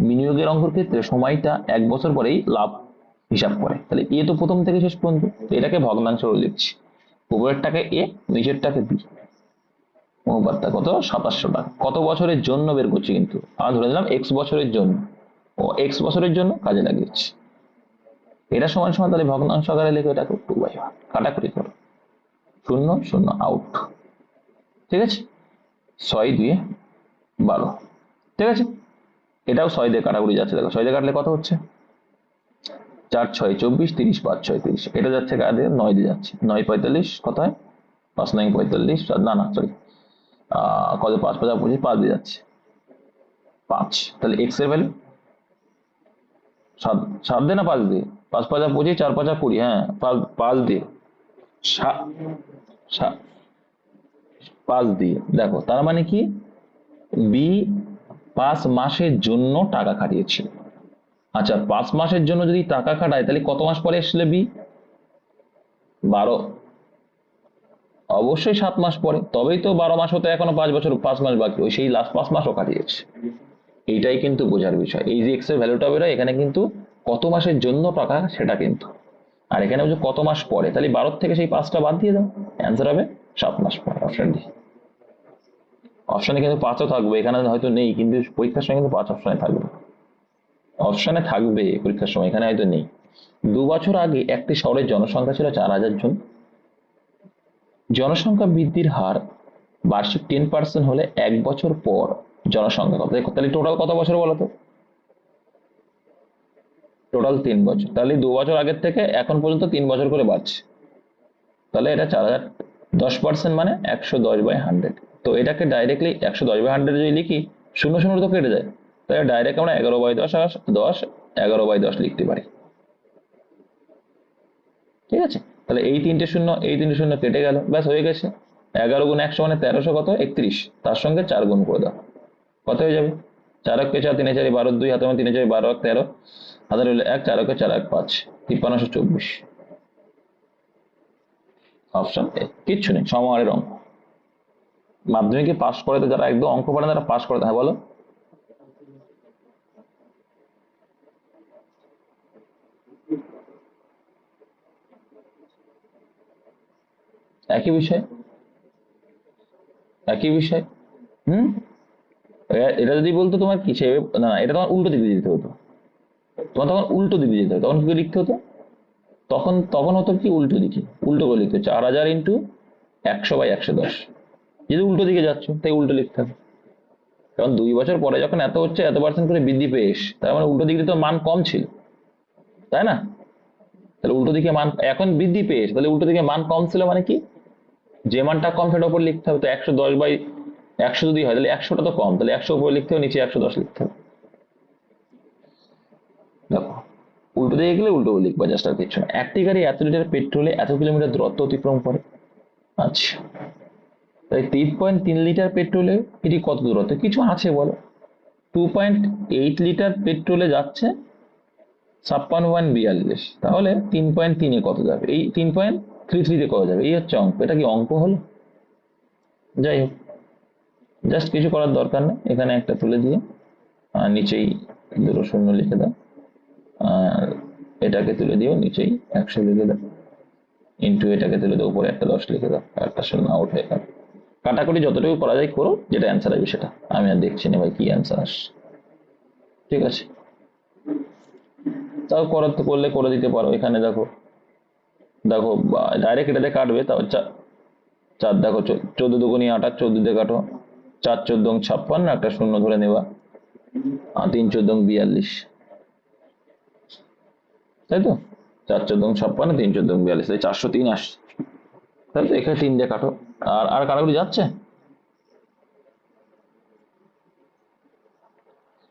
বিনিয়োগের অঙ্কের ক্ষেত্রে সময়টা 1 বছর পরেই লাভ হিসাব করে, তাহলে এ তো প্রথম থেকে শেষ পর্যন্ত, তো এটাকে ভগ্নাংশ লিখছি, উপরের টাকা এ, নিচের টাকা বি, অনুপাতটা কত, 2700 টাকা। কত বছরের জন্য বের করছি, কিন্তু আমরা ধরে নিলাম এক্স বছরের জন্য, ও এক্স বছরের জন্য কাজে লাগিয়েছি। এটা সমান সমান, তাহলে ভগ্নাংশ আকারে লিখে এটা 2/1, কাটাকুটি করো, 0 0 আউট। ঠিক আছে, 6 2 12, ঠিক আছে। এটাও 6 দিয়ে কাটাকুটি যাচ্ছে, দেখো 6 দিয়ে কাটলে কত হচ্ছে, 4 6 24, 30 5 6 30, এটা যাচ্ছে কার দিয়ে, 9 দিয়ে যাচ্ছে, 9 45 কত হয়, 5 9 45, না না সরি, কত, 5 5 25, 5 দিয়ে যাচ্ছে 5, তাহলে এক্স এর ভ্যালু 7, 7 দিয়ে না 5 দিয়ে, 5 5 25, 4 5 20, হ্যাঁ 5 দিয়ে, 5 দিয়ে। দেখো তার মানে কি বি 5 মাসের জন্য টাকা খাটিয়েছিল। আচ্ছা 5 মাসের জন্য যদি টাকা খাটায় তাহলে কত মাস পরে এসেছিল বি, 12, অবশ্যই 7 মাস পরে, তবেই তো 12 মাস হতে এখনো 5 বছর 5 মাস বাকি, ওই সেই লাস্ট 5 মাসও কাটিয়েছে। এইটাই কিন্তু বোঝার বিষয়, এই যে এক্স এর ভ্যালুটা বেরোয় এখানে কিন্তু কত মাসের জন্য টাকা সেটা কিন্তু, আর এখানে হচ্ছে কত মাস পরে, তাহলে 12 থেকে সেই 5টা বাদ দিয়ে দাও, অ্যান্সার হবে 7 মাস পরে, অপশন ডি। অপশনে কিন্তু 5ও থাকবে, এখানে হয়তো নেই, কিন্তু পরীক্ষার সময় কিন্তু 5 অপশনে থাকবে, অপশনে থাকবে পরীক্ষার সময়, এখানে হয়তো নেই। 2 বছর আগে একটি শহরের জনসংখ্যা ছিল 4000 জন, জনসংখ্যা বৃদ্ধির হার বার্ষিক 10% হলে 1 বছর পর জনসংখ্যা কত, তাহলে টোটাল কত বছর বলো তো, টোটাল 3 বছর, তাহলে 2 বছর আগের থেকে এখন পর্যন্ত 3 বছর করে বাড়ছে, তাহলে এটা 4000, 10% মানে 110/100, তো এটাকে ডাইরেক্টলি 110/100 যদি লিখি, শূন্য শূন্য তো কেটে যায়, তাহলে ডাইরেক্ট আমরা 11/10 10 11/10 লিখতে পারি। ঠিক আছে, তাহলে এই তিনটে শূন্য এই তিনটে শূন্য কেটে গেল, ব্যাস হয়ে গেছে। 11 গুণ 100 মানে 1300 কত 31, তার সঙ্গে 4 গুণ করে দাও, কত হয়ে যাবে? 4 অক্ষে 4, 3 4 12, 2 হাতে 3 4 12 13, হাজার হলে 1, 4 অক্ষে 4 1 5, 5324। অপশন এ, কিচ্ছু নেই, সমাহারের অঙ্ক। মাধ্যমিকে পাস করে তো যারা একদম অঙ্ক পারে তারা পাস করে, হ্যাঁ বলো। একই বিষয়, একই বিষয়। হুম, এটা যদি বলতো তোমার কিসে, না এটা তোমার উল্টো দিকে যেতে হতো, তোমার তখন উল্টো দিকে যেতে হতো, তখন কি লিখতে হতো? তখন তখন হতো কি উল্টো দিকে, উল্টো করে লিখতে হতো 4000 ইন্টু 100/110। যদি উল্টো দিকে যাচ্ছ তাই উল্টো লিখতে হবে, কারণ 2 বছর পরে যখন এত হচ্ছে, এত পার্সেন্ট করে বৃদ্ধি পেয়ে তার মানে উল্টো দিকে তো মান কম ছিল, তাই না? তাহলে উল্টো দিকে মান এখন বৃদ্ধি পেয়ে, তাহলে উল্টো দিকে মান কম ছিল মানে কি, যে মানটা কম সেটার উপর লিখতে হবে। তো 110/100 যদি হয় তাহলে 100টা তো কম, তাহলে 100 উপরে লিখতে হবে, নিচে 110 লিখতে হবে। দেখো, উল্টো দিকে গেলে উল্টো লিখবা, জাস্ট আর কিছু না। একটি গাড়ি এত লিটার পেট্রোলে এত কিলোমিটার দূরত্ব অতিক্রম করে। আচ্ছা, তাই 3.3 লিটার পেট্রোলে এটি কত দূরত্ব কিছু আছে বলো? 2.8 লিটার পেট্রোলে যাচ্ছে 56.42, তাহলে 3.3-এ কত যাবে? এই 3.33-তে কত যাবে? এই হচ্ছে অঙ্ক। এটা কি অঙ্ক হলো? যাই হোক, জাস্ট কিছু করার দরকার নেই, এখানে একটা তুলে দিয়ে নিচেই 2 শূন্য লিখে দাও, আর এটাকে তুলে দিও নিচেই 100 লিখে দাও, ইন্টু এটাকে তুলে দাও উপরে একটা 10 লিখে দাও, একটা শূন্য আউট হয়ে গেল। কাটাকুটি যতটুকু করা যায় করো, যেটা অ্যান্সার আসবে সেটা। আমি আর দেখছি না ভাই কি অ্যান্সার আসছে। ঠিক আছে, তাও করার তো করলে করে দিতে পারো। এখানে দেখো, দেখো ডাইরেক্ট এটাতে কাটবে, তাও 4 দেখো 14 দুগুণী 28, 14 দিয়ে কাটো, 4 14 56, একটা শূন্য ধরে নেবা, আর 3 14 42, তাই তো? 4 14 56, 3 14 42, তাই 403 আসছে। তাই তো, এখানে 3 দিয়ে কাটো। আর আর কাটাকুটি যাচ্ছে?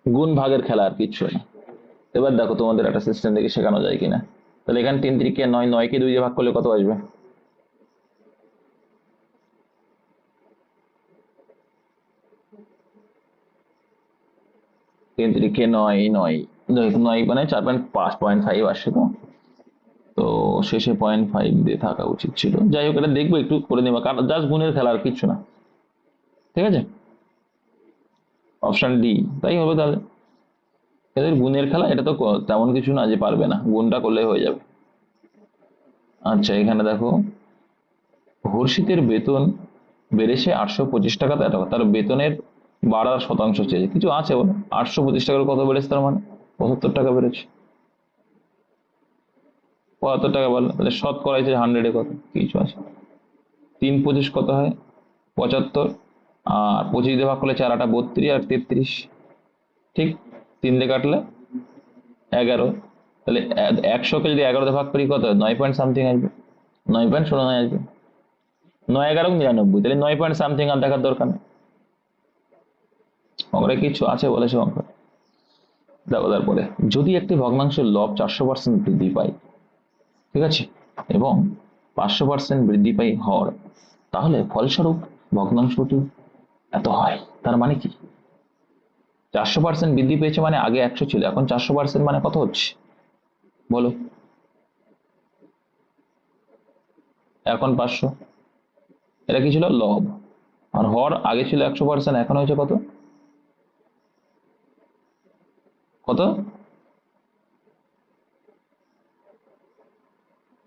গুণ ভাগের খেলা, আর কিচ্ছু নেই। এবার দেখো তোমাদের একটা সিস্টেম দেখে শেখানো যায় কিনা। তাহলে এখানে 3 3 9, 9কে 2 দিয়ে ভাগ করলে কত আসবে? 3 3 9, 9 9 মানে 4.5 আসছে তো, তো শেষে 0.5 দিয়ে থাকা উচিত ছিল। যাই হোক, এটা দেখবো একটু করে নেবা, কারণ জাস্ট গুণের খেলা, আর কিচ্ছু না। ঠিক আছে, অপশন ডি তাই হবে তাহলে। এদের গুণের খেলা, এটা তো তেমন কিছু না যে পারবে না, গুণটা করলে হয়ে যাবে। আচ্ছা, এখানে দেখো, হর্ষিতের বেতন বেড়েছে 825 টাকা, তার বেতনের বাড়ার শতাংশ চেয়েছে, কিছু আছে বলো? 825 টাকার কত বেড়েছে, তার মানে 75 টাকা বেড়েছে। 75 টাকা বলো, তাহলে শতকরা হয়েছে 100-এ কত, কিছু আছে? 3 25 কত হয়? 75, আর 25 দিয়ে ভাগ করলে 4 8 32 আর 33, ঠিক? 3 দিয়ে কাটলে 11, তাহলে 100-কে যদি 11 দিয়ে ভাগ করি কত, 9 পয়েন্ট সামথিং আসবে, 9.09 আসবে। 9 11 99, তাহলে 9 পয়েন্ট সামথিং, আর দেখার দরকার নেই। অঙ্কটা কিছু আছে বলেছে অঙ্ক, দেখো তারপরে, যদি একটি ভগ্নাংশের লব 400% বৃদ্ধি পায়, ঠিক আছে, এবং 500% বৃদ্ধি পায় হর, তাহলে ফলস্বরূপ ভগ্নাংশটি এত হয়, তার মানে কি? 400% বৃদ্ধি পেয়েছে মানে আগে 100 ছিল, এখন 400% মানে কত হচ্ছে বলো? এখন 500। এটা কি ছিল? লব। আর হর আগে ছিল 100%, এখন হয়েছে কত? কত?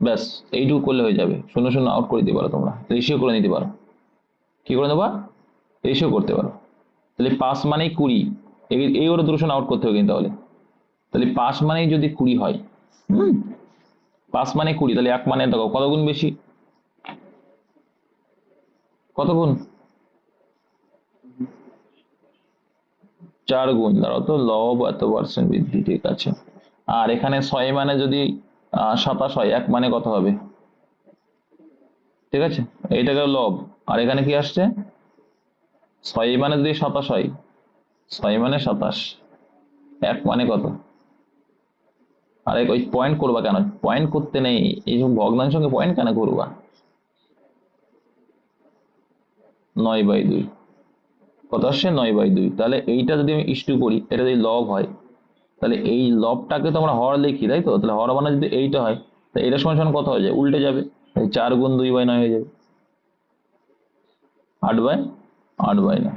ব্যাস, এইটুকু করলে হয়ে যাবে। শূন্য শূন্য আউট করে দিতে পারো, তোমরা রেশিও করে নিতে পারো। কি করে নেবা? রেশিও করতে পারো। তাহলে 5 মানেই 20, এই ওর দুটো শূন্য আউট করতে হবে কিন্তু, তাহলে তাহলে 5 মানেই যদি 20 হয়, হুম, 5 মানে 20, তাহলে 1 মানে দেখো কত গুণ বেশি, কত গুণ? 4 গুণ। দাঁড়াও তো, লব এত পার্সেন্ট বৃদ্ধি, ঠিক আছে। আর এখানে 6 মানে যদি 27 হয়, 1 মানে কত হবে? ঠিক আছে, এইটা গেল লব। আর এখানে কি আসছে? 6 মানে যদি 27 হয়, 6 মানে 27, 1 মানে কত? আরে ওই পয়েন্ট করবা কেন? পয়েন্ট করতে নেই, এই সব ভগ্নাংশের সঙ্গে পয়েন্ট কেন করবা? 9/2 কত আসছে? 9/2। তাহলে এইটা যদি আমি ইস্টু করি, এটা যদি লব হয়, তাহলে এই লবটাকে তো আমরা হর লিখি, তাই তো? তাহলে হর মানে যদি এইটা হয়, তাহলে এটা সমান সমান কত হয়ে যায়? উল্টে যাবে। 4 গুণ 2/9 হয়ে যাবে 8/9।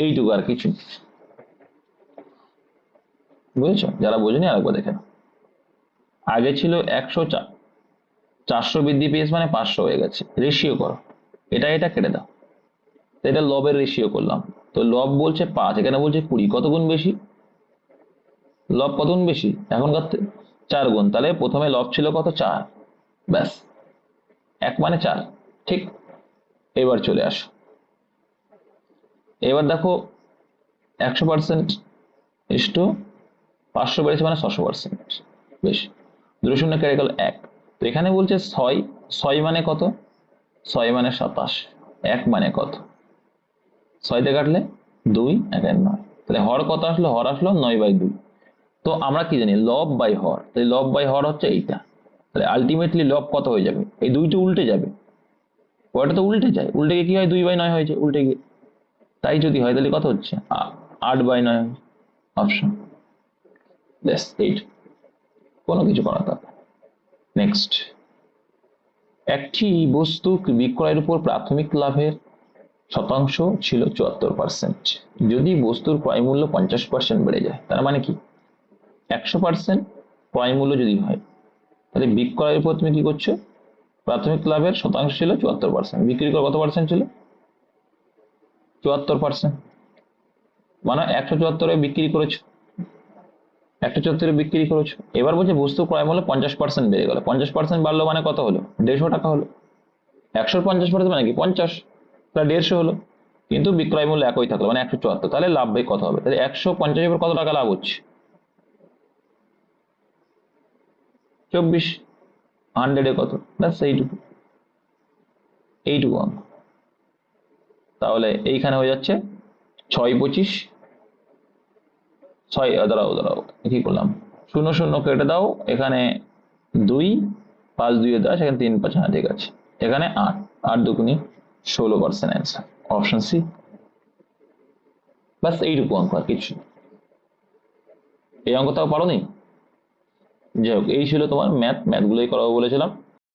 এইটুকু, আর কিছু না। বুঝেছো? যারা বোঝেনি আরেকবার দেখে নাও। আগে ছিল 100, 400 বৃদ্ধি পেয়েছে মানে 500 হয়ে গেছে। রেশিও করো, এটা কেটে দাও। তো এটা লবের রেশিও করলাম। তো লব বলছে 5, এখানে বলছে 20, কত গুণ বেশি? লব কত গুণ বেশি এখনকার 4 গুণ। তাহলে প্রথমে লব ছিল কত? 4। ব্যাস, 1 মানে 4। ঠিক। এবার চলে আসো, এবার দেখো 100% ইস্টু 500 বেড়েছে মানে 600%। বেশ, 2 শূন্য কেটে গেল 1। তো এখানে বলছে 6, 6 মানে কত? 6 মানে 27। 1 মানে কত? 6 দিয়ে কাটলে 2, 1 এর 9। তাহলে হর কত আসলো? হর আসলো 9/2। তো আমরা কি জানি? লব বাই হর। তাহলে লব বাই হর হচ্ছে এইটা। তাহলে আলটিমেটলি লব কত হয়ে যাবে? এই দুইটা উল্টে যাবে। পরেরটা তো উল্টে যায়, উল্টে গিয়ে কি হয়? 2/9 হয়েছে উল্টে গিয়ে। তাই যদি হয় তাহলে কত হচ্ছে? 8/9। অপশন ব্যাস, এইট। কোনো কিছু করার দরকার। নেক্সট, একটি বস্তু বিক্রয়ের উপর প্রাথমিক লাভের শতাংশ ছিল 74%। যদি বস্তুর ক্রয় মূল্য 50% বেড়ে যায়, তার মানে কি? 100% ক্রয় মূল্য যদি হয়, তাহলে বিক্রয়ের উপর তুমি কি করছো? প্রাথমিক লাভের শতাংশ ছিল 74%, বিক্রি করে কত পার্সেন্ট ছিল? 74%। মানে 174-এ বিক্রি করেছো, 174-এ বিক্রি করেছো। এবার বলছে বস্তু ক্রয় মূল্য 50% বেড়ে গেল। 50% বাড়লো মানে কত হলো? 150 টাকা হলো। 150% মানে কি? 50, তাহলে 150 হলো। কিন্তু বিক্রয় মূল্য একই থাকলো মানে 174। তাহলে লাভ ভাই কত হবে? তাহলে 150 এর কত টাকা লাভ হচ্ছে? 24। 100-এ কত? ব্যাস এইটুকু, এইটুকু অঙ্ক। তাহলে এইখানে হয়ে যাচ্ছে 6, 25, 6, দাঁড়াও দাঁড়াও, কি করলাম? 0 0 কেটে দাও, এখানে 2, 5 2 10, এখানে 3 5, হ্যাঁ ঠিক আছে। এখানে 8, 8 2 16% অ্যান্সার, অপশন সি। ব্যাস এইটুকু অঙ্ক, আর কিছু না। এই অঙ্ক তাও পারো নি? যাই হোক, এই ছিল তোমার ম্যাথ। ম্যাথগুলোই করাবো বলেছিলাম।